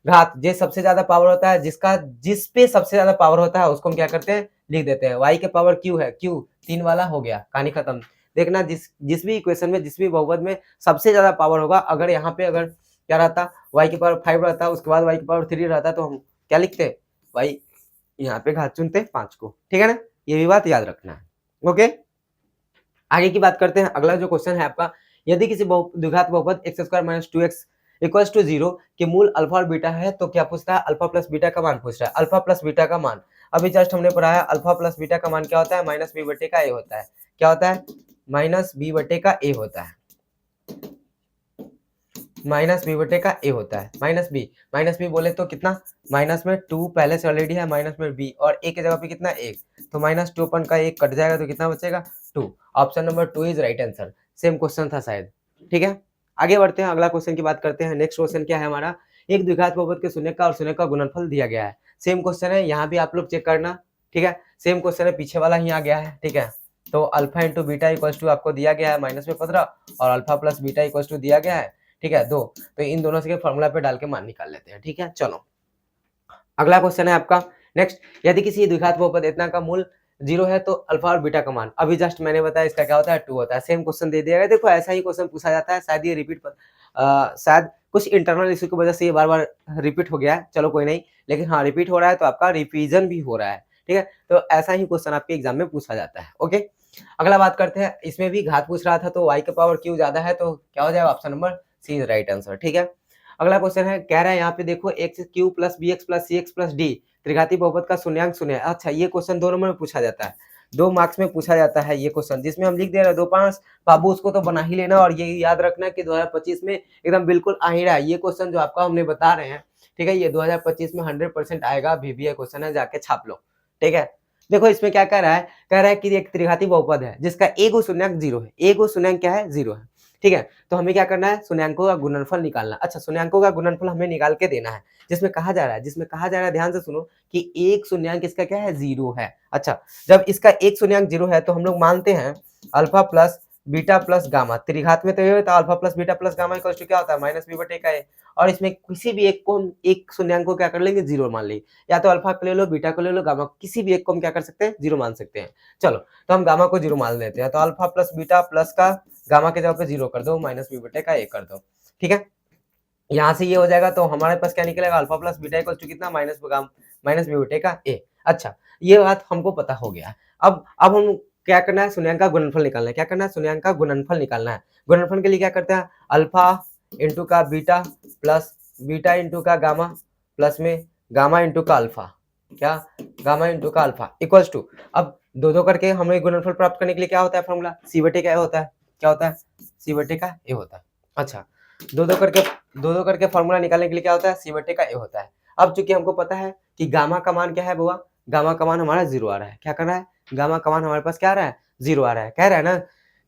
घात जे सबसे ज्यादा पावर होता है, जिस पे सबसे ज्यादा पावर होता है उसको हम क्या करते हैं, लिख देते हैं। y के पावर q है, q 3 वाला हो गया, कहानी खत्म। देखना जिस भी इक्वेशन में, जिस भी बहुपद में सबसे ज्यादा पावर होगा, अगर यहाँ पे अगर क्या रहता, y के पावर 5 रहता, उसके बाद y के पावर 3 रहता, तो हम क्या लिखते, y यहाँ पे घात चुनते 5 को। ठीक है ना, ये भी बात याद रखना है। ओके, आगे की बात करते हैं। अगला जो क्वेश्चन है आपका, यदि किसी द्विघात बहुपद x square minus 2x equals to 0 के मूल अल्फा और बीटा है, तो क्या पूछता है, अल्फा प्लस बीटा का मान पूछ रहा है। अल्फा प्लस बीटा का मान अभी जस्ट हमने पढ़ा है, अल्फा प्लस बीटा का मान क्या होता है, माइनस बी बटे का ए होता है। क्या होता है, माइनस बी बटे का ए होता है, माइनस बी बटे का ए होता है। माइनस बी बोले तो कितना, माइनस में 2 पहले से ऑलरेडी है, माइनस में बी और ए के जगह पे कितना 1, तो माइनस 2 अपन का 1 कट जाएगा तो कितना बचेगा 2। Option number 2 is right answer. Same question था शायद। ठीक है, आगे बढ़ते हैं, अगला क्वेश्चन की बात करते हैं। नेक्स्ट क्वेश्चन क्या है हमारा, एक द्विघात बहुपद के शून्य का और शून्य का गुणनफल दिया गया है। सेम क्वेश्चन है, यहाँ भी आप लोग चेक करना। ठीक है, सेम क्वेश्चन है, पीछे वाला ही आ गया है। ठीक है, तो alpha into beta equals to आपको दिया गया है माइनस में 15 और alpha plus beta equals to दिया गया है, ठीक है 2, तो इन दोनों से फॉर्मूला पे डाल के मान निकाल लेते हैं। ठीक है, चलो अगला क्वेश्चन है आपका नेक्स्ट, यदि किसी द्विघात बहुपद इतना का मूल 0 है तो अल्फा और बीटा का मान, अभी जस्ट मैंने बताया इसका क्या होता है 2 होता है। सेम क्वेश्चन दे दिया गया, देखो ऐसा ही क्वेश्चन पूछा जाता है, शायद ये रिपीट शायद कुछ इंटरनल इशू की वजह से ये बार बार रिपीट हो गया है, चलो कोई नहीं, लेकिन हाँ रिपीट हो रहा है तो आपका रिवीजन भी हो रहा है। ठीक है, तो ऐसा ही क्वेश्चन आपके एग्जाम में पूछा जाता है। ओके, अगला बात करते हैं, इसमें भी घात पूछ रहा था तो y के पावर q ज्यादा है, तो क्या हो जाएगा, option number C is right answer. ठीक है, अगला क्वेश्चन है, कह रहा है यहाँ पे देखो X cube plus B X plus C X plus D त्रिघाती बहुपद का शून्यांक शून्य है। अच्छा, ये क्वेश्चन 2 नंबर में पूछा जाता है, 2 मार्क्स में पूछा जाता है ये क्वेश्चन, जिसमें हम लिख दे रहे हैं 2-5, बाबू उसको तो बना ही लेना, और ये याद रखना कि 2025 में एकदम बिल्कुल आ ही रहा है ये क्वेश्चन जो आपका हमने बता रहे हैं। ठीक है, ये 2025 में 100% आएगा, VBA क्वेश्चन है, जाके छाप लो। ठीक है, देखो इसमें क्या कह रहा है, कह रहा है कि एक त्रिघाती बहुपद है जिसका एक शून्यांक 0 है, एक शून्यांक क्या है 0 है, ठीक है, तो हमें क्या करना है, शून्यंकों का गुणनफल निकालना। अच्छा, शून्यंकों का गुणनफल हमें निकाल के देना है, जिसमें कहा जा रहा है ध्यान से सुनो कि एक शून्यंक इसका क्या है, 0 है। अच्छा, जब इसका एक शून्यंक 0 है तो हम लोग मानते हैं alpha plus beta plus gamma, त्रिघात में तो ये होता है alpha plus beta plus gamma equal to क्या होता है, माइनस बी बटे का ए। और इसमें किसी भी एक को हम एक शून्यंक को क्या कर लेंगे, 0 मान लेंगे, या तो अल्फा को ले लो, बीटा को ले लो, गामा, किसी भी एक को हम क्या कर सकते हैं, 0 मान सकते हैं। चलो, तो हम गामा को 0 मान लेते हैं, तो अल्फा प्लस बीटा प्लस का गामा के जगह पे 0 कर दो, माइनस बी बटे का ए कर दो। ठीक है, यहाँ से ये हो जाएगा, तो हमारे पास क्या निकलेगा, alpha plus beta equal to कितना, माइनस बी बटे का ए। अच्छा, ये बात हमको पता हो गया। अब हम क्या करना है, शून्यंक का गुणनफल निकालना है। क्या करना है, शून्यंक का गुणनफल निकालना है। गुणनफल के लिए क्या करते हैं, अल्फा इंटू का बीटा प्लस बीटा इंटू का गामा प्लस में गामा इंटू का अल्फा, क्या, गामा इंटू का अल्फा इक्वल्स टू, अब दो दो करके हमें गुणनफल प्राप्त करने के लिए क्या होता है फॉर्मूला, सी बटे का ए होता है। क्या होता है, सी बटे का ए होता है। अच्छा, दो दो करके फॉर्मूला निकालने के लिए क्या होता है, सी बटे का ए होता है। अब चूंकि हमको पता है कि गामा का मान क्या है बुआ, गामा का मान हमारा 0 आ रहा है। क्या कर रहा है, गामा का मान हमारे पास क्या आ रहा है, 0 आ रहा है। कह रहा है ना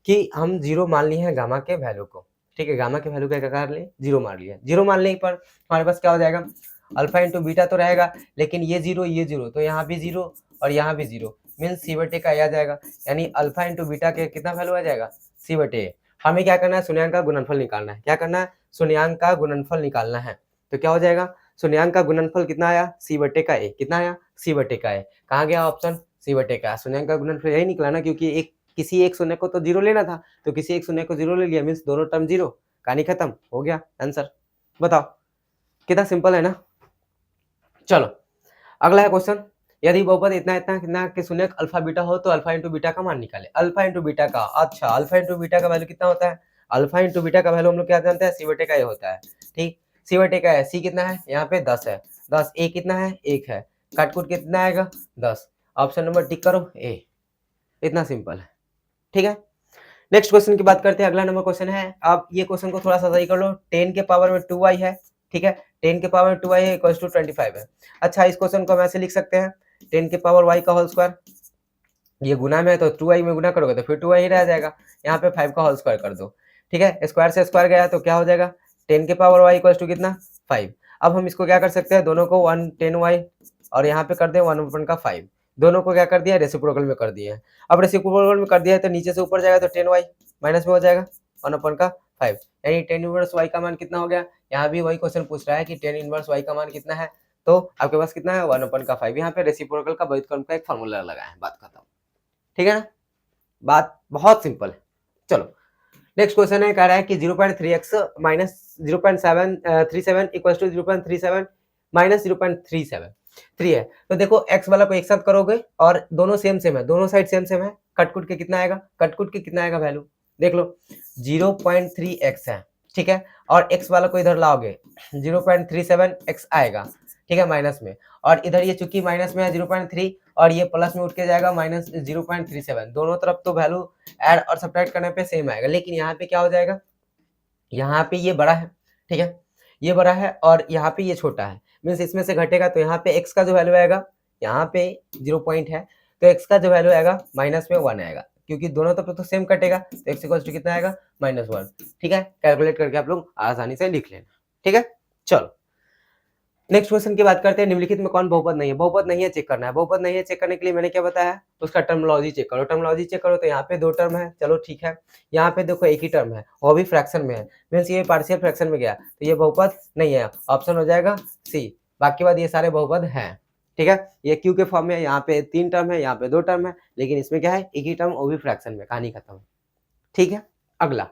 कि हम 0 मान लिए हैं गामा के वैल्यू को। ठीक है, गामा के वैल्यू का क्या कर लिए, 0 मान लिया। 0 मानने पर हमारे पास क्या हो जाएगा, अल्फा इंटू बीटा तो रहेगा, लेकिन ये 0 तो यहाँ भी 0 और यहाँ भी 0, मीन्स सी बटे का आ जाएगा, यानी अल्फा इंटू बीटा के कितना वैल्यू आ जाएगा, सी बटे। हमें क्या करना है, शून्यंक का गुणनफल निकालना है। क्या करना है, शून्यंक का गुणनफल निकालना है। तो क्या हो जाएगा, शून्यंक का गुणनफल कितना आया, सी बटे का ए। कितना आया, सी बटे का ए। कहाँ गया ऑप्शन, सी बटे का। शून्यंक का गुणनफल यही निकला ना, क्योंकि किसी एक शून्य को तो 0 लेना था, तो किसी एक शून्य को 0 ले लिया, मीन्स दोनों टर्म 0, कहानी खत्म हो गया, आंसर। बताओ, कितना सिंपल है ना। चलो, अगला है क्वेश्चन, यदि बहुपद इतना इतना कितना के शून्यक अल्फा बीटा हो तो अल्फा इंटू बीटा का मान निकाले। अल्फा इंटू बीटा का, अच्छा, अल्फा इंटू बीटा का वैल्यू कितना होता है, अल्फा इंटू बीटा का वैल्यू हम लोग क्या जानते हैं, सी बटे का ये होता है। ठीक, सी बटे का है, सी कितना है, यहाँ पे 10 है, 10, ए कितना है, 1 है, काटकूट कितना आएगा, 10। ऑप्शन नंबर टिक करो, ए। इतना सिंपल है। ठीक है, नेक्स्ट क्वेश्चन की बात करते हैं। अगला नंबर क्वेश्चन है, आप ये क्वेश्चन को थोड़ा सा सही कर लो। 10 के पावर में 2y है, ठीक है, 10 के पावर में 2y है इक्वल्स टू 25 है। अच्छा, इस क्वेश्चन को हम ऐसे लिख सकते हैं, 10 के पावर y का होल स्क्वायर, ये गुना में है तो 2y में गुना करोगे तो फिर 2y ही रह जाएगा, यहाँ पे 5 का होल स्क्वायर कर दो। ठीक है, स्क्वायर से स्क्वायर गया तो क्या हो जाएगा, 10 के पावर y इक्वल्स टू कितना, 5। अब हम इसको क्या कर सकते हैं, दोनों को 10y और यहाँ पे कर दे 1/5, दोनों को क्या कर दिया, रेसिप्रोकल में कर दिया है। अब रेसिप्रोकल में कर दिया है तो नीचे से ऊपर जाएगा तो 10y माइनस में हो जाएगा 1/5, यानी 10 इनवर्स y का मान कितना हो गया। यहाँ भी वही क्वेश्चन पूछ रहा है कि 10 इनवर्स y का मान कितना है, तो आपके पास कितना है, 1/5। यहाँ पे रेसिप्रोकल का व्युत्क्रम का एक फॉर्मूला लगाया है, बात खत्म। ठीक है ना, बात बहुत सिंपल है। चलो, नेक्स्ट क्वेश्चन है, कह रहा है कि 0.3x minus 0.737 equals to 0.37 minus 0.37 है। तो देखो x वाला को एक साथ करोगे और दोनों सेम सेम है, दोनों साइड सेम सेम है, कटकुट के कितना आएगा, कटकुट के कितना आएगा वैल्यू देख लो, 0.3x है। ठीक है, और x वाला को इधर लाओगे 0.37x आएगा, ठीक है, माइनस में, और इधर ये चूंकि माइनस में है 0.3 और ये प्लस में उठ के जाएगा माइनस 0.37, दोनों तरफ तो वैल्यू ऐड और सब्ट्रैक्ट करने पे सेम आएगा, लेकिन यहाँ पे क्या हो जाएगा, यहाँ पे ये बड़ा है, ठीक है, ये बड़ा है और यहाँ पे ये छोटा है, मीन्स इसमें से घटेगा तो यहाँ पे x का जो वैल्यू आएगा, यहाँ पे 0 पॉइंट है तो x का जो वैल्यू आएगा माइनस में 1 आएगा, क्योंकि दोनों तरफ तो सेम कटेगा, तो x इक्वल टू कितना आएगा, -1। ठीक है, कैलकुलेट करके आप लोग आसानी से लिख लेना। ठीक है, चलो नेक्स्ट क्वेश्चन की बात करते हैं, निम्नलिखित में कौन बहुपद नहीं है। बहुपद नहीं है चेक करना है, बहुपद नहीं है चेक करने के लिए मैंने क्या बताया, उसका टर्मिनोलॉजी चेक करो। टर्मिनोलॉजी चेक करो तो यहाँ पे 2 टर्म है, चलो ठीक है, यहाँ पे देखो एक ही टर्म है, वो भी फ्रैक्शन में है, मीन्स ये पार्शियल फ्रैक्शन में गया तो ये बहुपद नहीं है, ऑप्शन हो जाएगा सी। बाकी बाद ये सारे बहुपद हैं। ठीक है, ये क्यू के फॉर्म में, यहाँ पे 3 टर्म है, यहाँ पे 2 टर्म है, लेकिन इसमें क्या है, एक ही टर्म, वो भी फ्रैक्शन में, कहानी खत्म। ठीक है, अगला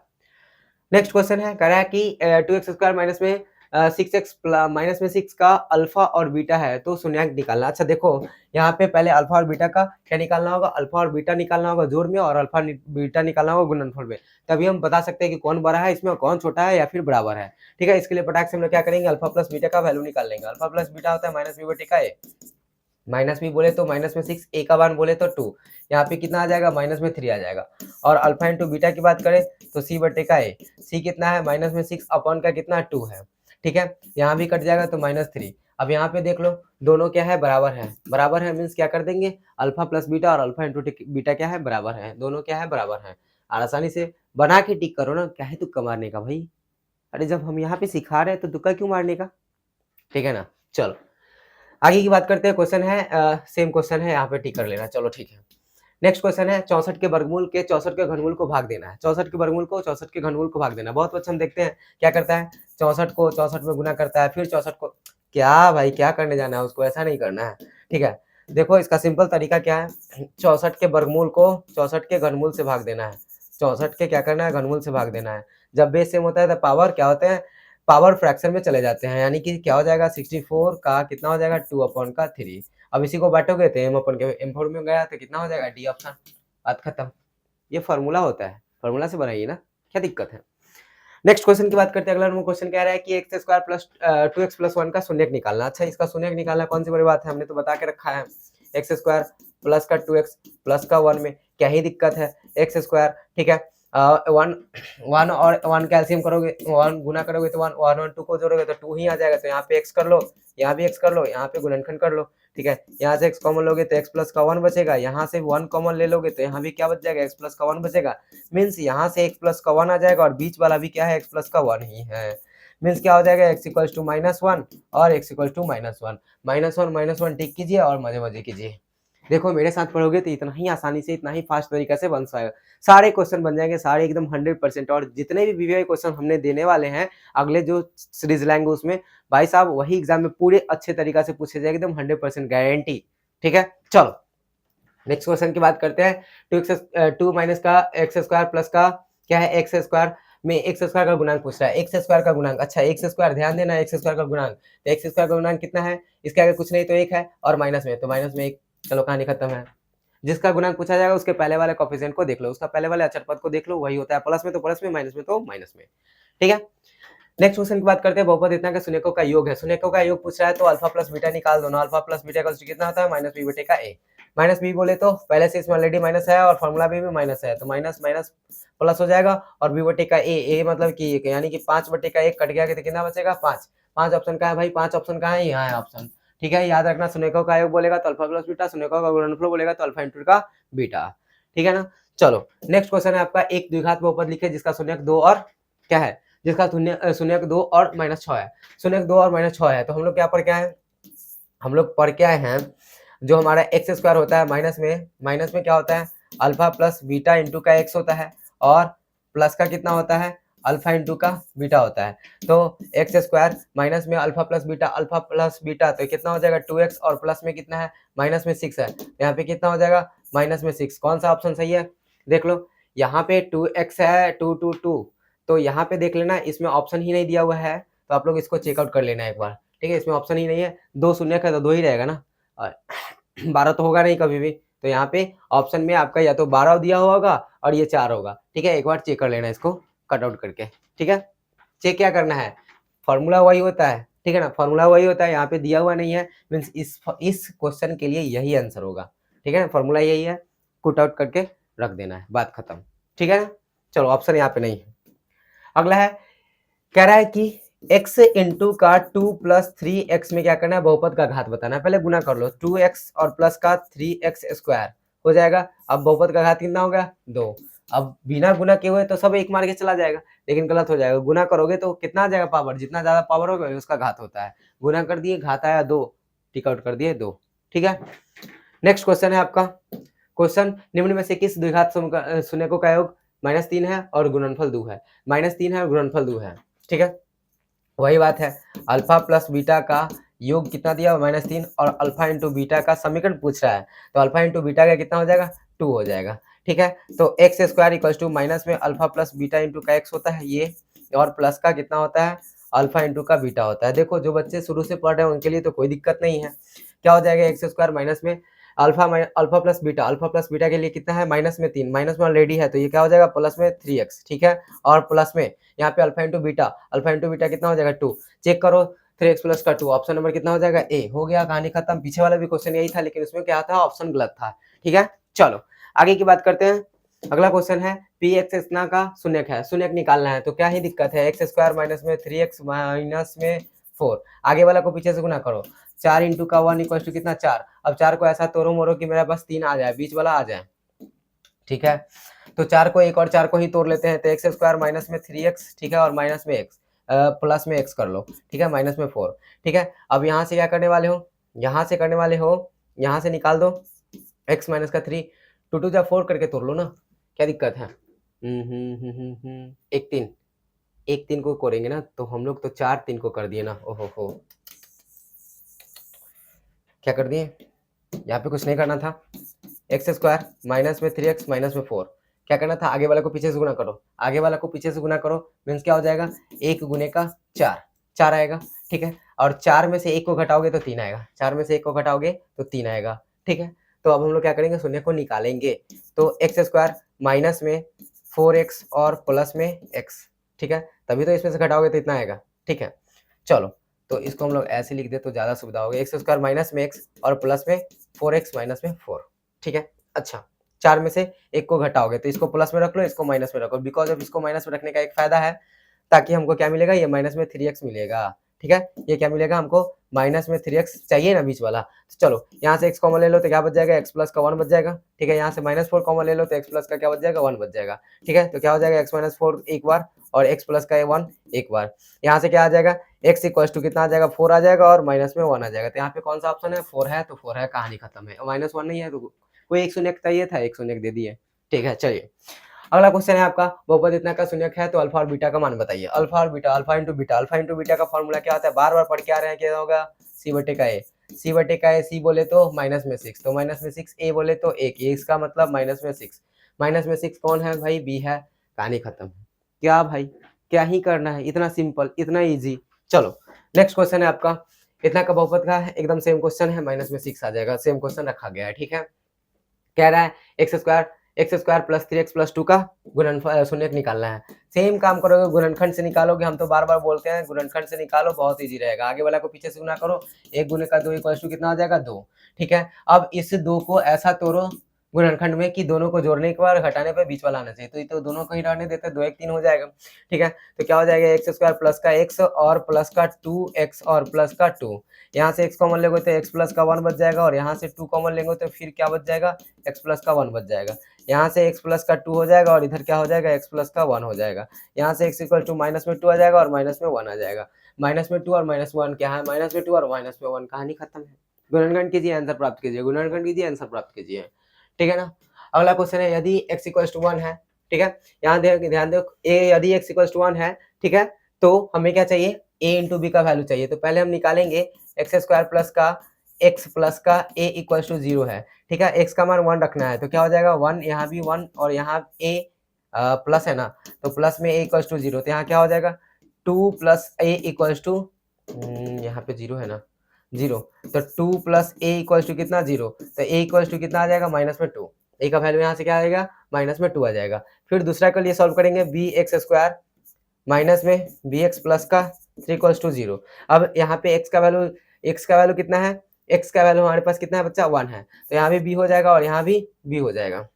नेक्स्ट क्वेश्चन है, कह रहा है कि 2x² माइनस में 6x माइनस में 6 का अल्फा और बीटा है तो शून्यंक निकालना। अच्छा देखो, यहाँ पे पहले अल्फा और बीटा का क्या निकालना होगा, अल्फा और बीटा निकालना होगा जोड़ में, और अल्फा बीटा निकालना होगा गुणनफल में, तभी हम बता सकते हैं कि कौन बड़ा है इसमें और कौन छोटा है या फिर बराबर है। ठीक है, इसके लिए पटाख से हम लोग क्या करेंगे, अल्फा प्लस बीटा का वैल्यू निकाल लेंगे। अल्फा प्लस बीटा होता है माइनस बी बटे का ए, माइनस बी बोले तो माइनस में 6, ए का मान बोले तो 2, यहाँ पे कितना आ जाएगा, माइनस में 3 आ जाएगा। और अल्फा इंटू बीटा की बात करें तो सी बटे का ए, सी कितना है, माइनस में 6 अपॉन का कितना 2 है। ठीक है, यहाँ भी कट जाएगा तो -3। अब यहाँ पे देख लो, दोनों क्या है, बराबर है, बराबर है मीन्स क्या कर देंगे, अल्फा प्लस बीटा और अल्फा इंटू बीटा क्या है, बराबर है, दोनों क्या है, बराबर है। और आसानी से बना के टिक करो ना, क्या है तुक्का मारने का भाई। अरे जब हम यहाँ पे सिखा रहे हैं तो तुक्का क्यों मारने का, ठीक है ना। चलो आगे की बात करते हैं। क्वेश्चन है सेम क्वेश्चन है, यहाँ पे टिक कर लेना, चलो ठीक है। नेक्स्ट क्वेश्चन है 64 के वर्गमूल के 64 के घनमूल को भाग देना है। 64 के वर्गमूल को 64 के घनमूल को भाग देना, बहुत अच्छा हम देखते हैं क्या करता है, 64 को 64 में गुना करता है, फिर 64 को, क्या भाई क्या करने जाना है उसको, ऐसा नहीं करना है, ठीक है। देखो इसका सिंपल तरीका क्या है, 64 के वर्गमूल को 64 के घनमूल से भाग देना है। 64 के क्या करना है, घनमूल से भाग देना है। जब बेस सेम होता है तो पावर क्या होते हैं, पावर फ्रैक्शन में चले जाते हैं, यानी कि क्या हो जाएगा 64 का कितना हो जाएगा 2/3। अब इसी को बांटोगे तो m/4 में गया तो कितना हो जाएगा डी ऑप्शन, बात खत्म। ये फार्मूला होता है, फार्मूला से बनाइए ना, क्या दिक्कत है। नेक्स्ट क्वेश्चन की बात करते हैं। अगला नंबर क्वेश्चन कह रहा है कि x² प्लस 2x+1 का शून्यक निकालना। अच्छा इसका शून्यक निकालना कौन सी बड़ी बात है, हमने तो बता के रखा है। x² प्लस का 2x प्लस का 1 में क्या ही दिक्कत है, x², ठीक है। 1 और 1 कैल्सियम करोगे, 1 गुना करोगे तो 1 और 2 को जोड़ोगे तो 2 ही आ जाएगा, तो यहाँ पे x कर लो, यहाँ भी x कर लो, यहाँ पे गुणनखंड कर लो, ठीक है। यहाँ से x कॉमन लोगे तो x प्लस का 1 बचेगा, यहाँ से 1 कॉमन ले लोगे तो यहाँ भी क्या बच जाएगा, x प्लस का 1 बचेगा। मीन्स यहाँ से x प्लस का 1 आ जाएगा और बीच वाला भी क्या है, x प्लस का 1 ही है। मीन्स क्या हो जाएगा, x इक्वल्स टू -1 और x इक्वल्स टू -1, -1 टिक कीजिए और मजे मजे कीजिए। देखो मेरे साथ पढ़ोगे तो इतना ही आसानी से, इतना ही फास्ट तरीके से बन जाएगा, सारे क्वेश्चन बन जाएंगे, सारे एकदम 100%। और जितने भी वीवीआई क्वेश्चन हमने देने वाले हैं अगले जो सीरीज लाएंगे उसमें भाई साहब वही एग्जाम में पूरे अच्छे तरीके से पूछे जाएंगे, एकदम 100% गारंटी, ठीक है। चलो नेक्स्ट क्वेश्चन की बात करते हैं। 2 माइनस का x² प्लस का क्या है, x² में x² का गुणांक पूछ रहा है, x² का गुणांक। अच्छा x², ध्यान देना x² का गुणांक, तो x² का गुणांक कितना है, इसके आगे कुछ नहीं तो 1 है और माइनस में, तो माइनस में 1, चलो कहानी खत्म है। जिसका गुणांक पूछा जाएगा उसके पहले वाले कोफिशिएंट को देख लो, उसका पहले वाले अचर पद को देख लो, वही होता है, प्लस में तो प्लस में, माइनस में तो माइनस में, ठीक है। नेक्स्ट क्वेश्चन की बात करते हैं। बहुपद इतना के शून्यकों का योग है, शून्यकों का योग पूछ रहा है तो अल्फा प्लस बीटा निकाल दो ना, अल्फा प्लस बीटा का कितना होता है, -b बटे का a। माइनस बी बोले तो पहले से इसमें ऑलरेडी माइनस है और फॉर्मूला भी माइनस है, तो माइनस माइनस प्लस हो जाएगा और b बटे का a मतलब कि यानी कि 5 बटे का 1 कट गया तो कितना बचेगा 5। 5 ऑप्शन का है भाई, 5 ऑप्शन कहाँ है, यहाँ है ऑप्शन, ठीक है। याद रखना शून्यकों का योग बोलेगा तो अल्फा प्लस बीटा, शून्यकों का गुणनफल बोलेगा तो अल्फा इंटू का बीटा, ठीक है ना। चलो नेक्स्ट क्वेश्चन है आपका, एक द्विघात बहुपद लिखे जिसका शून्यक 2 और क्या है, जिसका शून्यक 2 और -6 है, शून्यक 2 और -6 है। तो हम लोग क्या पढ़ के आए हैं, हम लोग पढ़ के आए हैं जो हमारा x² होता है माइनस में क्या होता है, अल्फा प्लस बीटा इंटू का x होता है और प्लस का कितना होता है, अल्फा इंटू का बीटा होता है। तो x² माइनस में अल्फा प्लस बीटा तो कितना हो जाएगा 2x और प्लस में कितना है, माइनस में 6 है, यहाँ पे कितना हो जाएगा -6। कौन सा ऑप्शन सही है देख लो, यहाँ पे 2x है 2 2 2, तो यहाँ पे देख लेना इसमें ऑप्शन ही नहीं दिया हुआ है, तो आप लोग इसको चेकआउट कर लेना एक बार, ठीक है। इसमें ऑप्शन ही नहीं है, 2 शून्य का तो 2 ही रहेगा ना, और 12 तो होगा नहीं कभी भी, तो यहाँ पे ऑप्शन में आपका या तो 12 दिया होगा और ये 4 होगा, ठीक है। एक बार चेक कर लेना इसको कट आउट करके, ठीक है। चेक क्या करना है, फॉर्मूला वही होता है, ठीक है ना, फॉर्मूला वही होता है, यहाँ पे दिया हुआ नहीं है, मीन्स इस क्वेश्चन के लिए यही आंसर होगा, ठीक है ना, फॉर्मूला यही है, कट आउट करके रख देना है, बात खत्म, ठीक है ना। चलो ऑप्शन यहाँ पे नहीं है। अगला है, कह रहा है कि x इंटू का 2 प्लस 3x में क्या करना है, बहुपद का घात बताना है। पहले गुना कर लो, 2x और प्लस का 3x² हो जाएगा। अब बहुपद का घात कितना हो गया 2। अब बिना गुना किए हुए तो सब एक मार के चला जाएगा, लेकिन गलत हो जाएगा, गुना करोगे तो कितना आ जाएगा पावर, जितना ज्यादा पावर होगा उसका घात होता है। गुना कर दिए, घात आया 2, टिक आउट कर दिए 2, ठीक है। नेक्स्ट क्वेश्चन है आपका, क्वेश्चन निम्न में से किस द्विघात शून्यकों का योग -3 है और गुणनफल 2 है, -3 है और गुणनफल 2 है, ठीक है। वही बात है, अल्फा प्लस बीटा का योग कितना दिया -3 और अल्फा इंटू बीटा का समीकरण पूछ रहा है, तो अल्फा इंटू बीटा का कितना हो जाएगा 2 हो जाएगा, ठीक है। तो x² इक्वल्स टू माइनस में अल्फा प्लस बीटा इंटू का x होता है ये, और प्लस का कितना होता है अल्फा इंटू का बीटा होता है। देखो जो बच्चे शुरू से पढ़ रहे हैं उनके लिए तो कोई दिक्कत नहीं है, क्या हो जाएगा x² माइनस में अल्फा प्लस बीटा के लिए कितना है -3, माइनस में ऑलरेडी है तो ये क्या हो जाएगा प्लस में 3x, ठीक है। और प्लस में यहाँ पे अल्फा इंटू बीटा कितना हो जाएगा 2, चेक करो 3x प्लस का 2, ऑप्शन नंबर कितना हो जाएगा ए, हो गया, कहानी खत्म। पीछे वाला भी क्वेश्चन यही था लेकिन उसमें क्या था, ऑप्शन गलत था, ठीक है। चलो आगे की बात करते हैं। अगला क्वेश्चन है px इतना का शून्यक है, शून्यक निकालना है, तो क्या ही दिक्कत है, x² माइनस में 3x माइनस में 4, आगे वाला को पीछे से गुना करो, 4 इंटू का 1 इक्वल टू कितना 4। अब 4 को ऐसा तोड़ो मोड़ो कि मेरे पास 3 आ जाए, बीच वाला आ जाए, ठीक है। तो 4 को एक और 4 को ही तोड़ लेते हैं, तो एक्स स्क्वायर माइनस में 3x, ठीक है, और माइनस में x, प्लस में x कर लो, ठीक है, माइनस में 4, ठीक है। अब यहाँ से क्या करने वाले हो, यहाँ से करने वाले हो, यहाँ से निकाल दो x माइनस का 3, 2 2 जा 4 करके तोड़ लो ना, क्या दिक्कत है। एक 3 को करेंगे ना, तो हम लोग तो 4 3 को कर दिए ना, ओहो हो, क्या कर दिए, यहाँ पे कुछ नहीं करना था, एक्स स्क्वायर माइनस में 3x माइनस में 4, क्या करना था, आगे वाला को पीछे से गुना करो, आगे वाला को पीछे से गुना करो, मीन्स क्या हो जाएगा, 1 गुने का 4, 4 आएगा, ठीक है, और 4 में से 1 को घटाओगे तो 3 आएगा, 4 में से 1 को घटाओगे तो 3 आएगा, ठीक है। तो अब हम लोग क्या करेंगे, शून्य को निकालेंगे, तो एक्स स्क्वायर माइनस में 4x और प्लस में x, ठीक है, तभी तो इसमें से घटाओगे तो इतना आएगा, ठीक है। चलो, तो इसको हम लोग ऐसे लिख दे तो ज़्यादा सुविधा होगी, एक्स स्क्वायर माइनस में x और प्लस में 4x माइनस में 4, ठीक है। अच्छा, 4 में से 1 को घटाओगे तो इसको प्लस में रख लो, इसको माइनस में रखो, बिकॉज ऑफ इसको माइनस में रखने का एक फायदा है, ताकि हमको क्या मिलेगा, ये माइनस में 3x मिलेगा, ठीक है, ये क्या मिलेगा हमको, माइनस में 3x चाहिए ना बीच वाला, तो चलो यहाँ से x कॉमन ले लो तो क्या बच जाएगा, x प्लस का 1 बच जाएगा, ठीक है, यहाँ से -4 कॉमन ले लो तो x प्लस का क्या बच जाएगा, 1 बच जाएगा, ठीक है, तो क्या हो जाएगा, x माइनस 4 एक बार और x प्लस का 1 एक बार, यहाँ से क्या आ जाएगा, x इक्वल टू कितना आ जाएगा, 4 आ जाएगा और माइनस में 1 आ जाएगा, तो यहाँ पे कौन सा ऑप्शन है, 4 है, तो 4 है, कहानी खत्म है, -1 नहीं है तो कोई एक शून्य चाहिए था, एक शून्य दे दिए, ठीक है। चलिए अगला क्वेश्चन है आपका, बहुपद इतना का शून्यक है तो अल्फा और बीटा का मान बताइए, अल्फा और बीटा, अल्फा इंटू बीटा का फॉर्मूला क्या होता है, बार बार पढ़ के आ रहे हैं, क्या होगा, सी बटे का ए, सी बटे का ए, सी बोले तो माइनस में 6, तो माइनस में 6, ए बोले तो 1, ये इसका मतलब माइनस में 6 कौन है भाई, बी है, कहानी खत्म है, क्या भाई, क्या ही करना है, इतना सिंपल, इतना ईजी। चलो नेक्स्ट क्वेश्चन है आपका, इतना का बहुपद का है, एकदम सेम क्वेश्चन है, माइनस में 6 आ जाएगा, सेम क्वेश्चन रखा गया है, ठीक है। कह रहा है x square plus 3x plus 2 का गुणनफल शून्यक निकालना है, सेम काम करोगे, गुणनखंड से निकालोगे, हम तो बार बार बोलते हैं गुणनखंड से निकालो, बहुत इजी रहेगा, आगे वाला को पीछे से गुना करो, 1 गुने का 2 इक्वल टू कितना आ जाएगा, 2, ठीक है। अब इस 2 को ऐसा तोड़ो गुणनखंड में कि दोनों को जोड़ने के बाद घटाने पे बीच वाला आना चाहिए, तो ये तो दोनों को ही रहने देते, 2 1 3 हो जाएगा, ठीक है। तो क्या हो जाएगा, एक्स स्क्वायर प्लस का x और प्लस का 2x और प्लस का 2, यहाँ से x कॉमन लेंगे तो x प्लस का 1 बच जाएगा, और यहाँ से 2 कॉमन लेंगे तो फिर क्या बच जाएगा, x प्लस का 1 बच जाएगा, यहाँ से x प्लस का 2 हो जाएगा और इधर क्या हो जाएगा, x प्लस का 1 हो जाएगा, यहाँ से x इक्वल टू माइनस में 2 आ जाएगा और माइनस में 1 आ जाएगा, माइनस में 2 और माइनस 1 क्या है, माइनस में 2 और माइनस में 1, कहानी खत्म है, गुणनखंड कीजिए, आंसर प्राप्त कीजिए, गुणनखंड कीजिए, आंसर प्राप्त कीजिए, ठीक है ना। अगला क्वेश्चन है, यदि x इक्वल टू 1 है, ठीक है, यहाँ ध्यान दो, यदि x इक्वल टू 1 है, ठीक है, तो हमें क्या चाहिए, a इंटू बी का वैल्यू चाहिए, तो पहले हम निकालेंगे एक्स स्क्वायर प्लस का x प्लस का a इक्वल टू 0 है, ठीक है, x का मान 1 रखना है, तो क्या हो जाएगा 1, यहाँ भी 1 और यहाँ a प्लस है ना, तो प्लस में a इक्वल टू 0, तो यहाँ क्या हो जाएगा 2 प्लस a इक्वल टू, यहाँ पे 0 है ना, 0, तो 2 प्लस a इक्वल टू कितना 0, तो a इक्वल टू कितना आ जाएगा माइनस में 2, a का वैल्यू यहाँ से क्या आएगा, माइनस में 2 आ जाएगा। फिर दूसरा के लिए सॉल्व करेंगे, बी एक्स स्क्वायर माइनस में बी एक्स प्लस का 3 इक्वल्स टू 0, अब यहाँ पे x का वैल्यू कितना है, x का वैल्यू हमारे पास कितना है बच्चा, 1 है, तो यहाँ भी b हो जाएगा और यहाँ भी b हो जाएगा,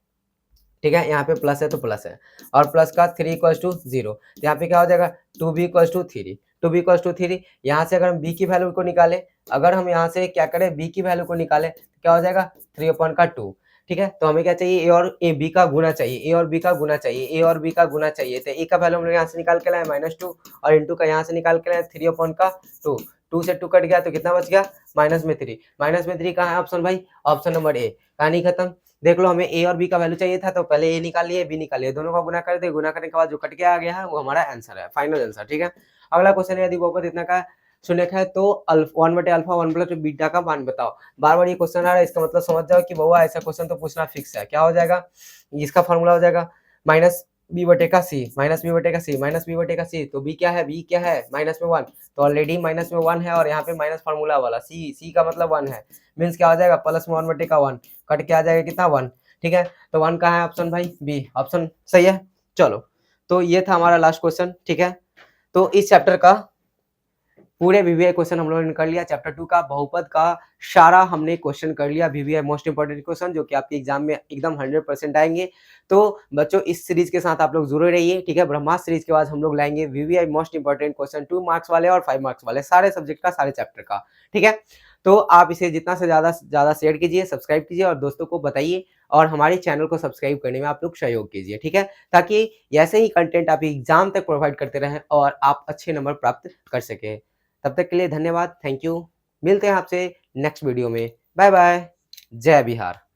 ठीक है, यहाँ पे प्लस है तो प्लस है, और प्लस का 3 इक्वल्स टू 0, तो यहाँ पे क्या हो जाएगा 2b equals to 3, 2b equals to 3, यहाँ से अगर हम b की वैल्यू को निकालें, अगर हम यहाँ से क्या करें b की वैल्यू को निकालें तो क्या हो जाएगा 3/2, ठीक है, तो हमें क्या चाहिए, a और b का गुना चाहिए, a और b का गुना चाहिए, a और b का गुना चाहिए, तो a का वैल्यू हम लोग यहाँ से निकाल के लाए -2 और इंटू का यहाँ से निकाल के लाए 3/2, 2 से 2 कट गया तो कितना बच गया, -3 कहाँ है ऑप्शन भाई, ऑप्शन नंबर ए, कहानी खत्म। देख लो, हमें a और b का वैल्यू चाहिए था, तो पहले a निकाल लिए, b निकाल लिए, दोनों का गुना कर दे, गुना करने के बाद जो कट के आ गया है वो हमारा आंसर है, फाइनल आंसर, ठीक है। अगला क्वेश्चन है, यदि बहुपद इतना का शून्यक है तो 1 बटे अल्फा 1 प्लस बीटा का मान बताओ, बार बार ये क्वेश्चन आ रहा है, इसका मतलब समझ जाओ कि बहुआ ऐसा क्वेश्चन तो पूछना फिक्स है, क्या हो जाएगा, इसका फॉर्मूला हो जाएगा माइनस बी बटे का सी, माइनस बी बटे का सी, तो बी क्या है, माइनस में 1, तो ऑलरेडी माइनस में 1 है और यहाँ पे माइनस फार्मूला वाला सी का मतलब 1 है, मीन्स क्या हो जाएगा प्लस में 1 बटे का 1, कट के आ जाएगा कितना 1, ठीक है, तो 1 कहाँ है ऑप्शन भाई, बी ऑप्शन सही है। चलो, तो ये था हमारा लास्ट क्वेश्चन, ठीक है, तो इस चैप्टर का पूरे वीवीआई क्वेश्चन हम लोगों ने कर लिया, चैप्टर 2 का बहुपद का सारा हमने क्वेश्चन कर लिया, वीवीआई मोस्ट इंपोर्टेंट क्वेश्चन जो कि आपके एग्जाम में एकदम 100% आएंगे। तो बच्चों इस सीरीज के साथ आप लोग जरूर रहिए, ठीक है, ब्रह्मास्त्र सीरीज के बाद हम लोग लाएंगे VVI most important question 2 marks वाले और 5 मार्क्स वाले, सारे सब्जेक्ट का, सारे चैप्टर का, ठीक है। तो आप इसे जितना से ज़्यादा शेयर कीजिए, सब्सक्राइब कीजिए और दोस्तों को बताइए और हमारे चैनल को सब्सक्राइब करने में आप लोग सहयोग कीजिए, ठीक है? ताकि ऐसे ही कंटेंट आप एग्ज़ाम तक प्रोवाइड करते रहें और आप अच्छे नंबर प्राप्त कर सकें। तब तक के लिए धन्यवाद, थैंक यू। मिलते हैं आपसे नेक्स्ट वीडियो में। Bye bye. जय बिहार।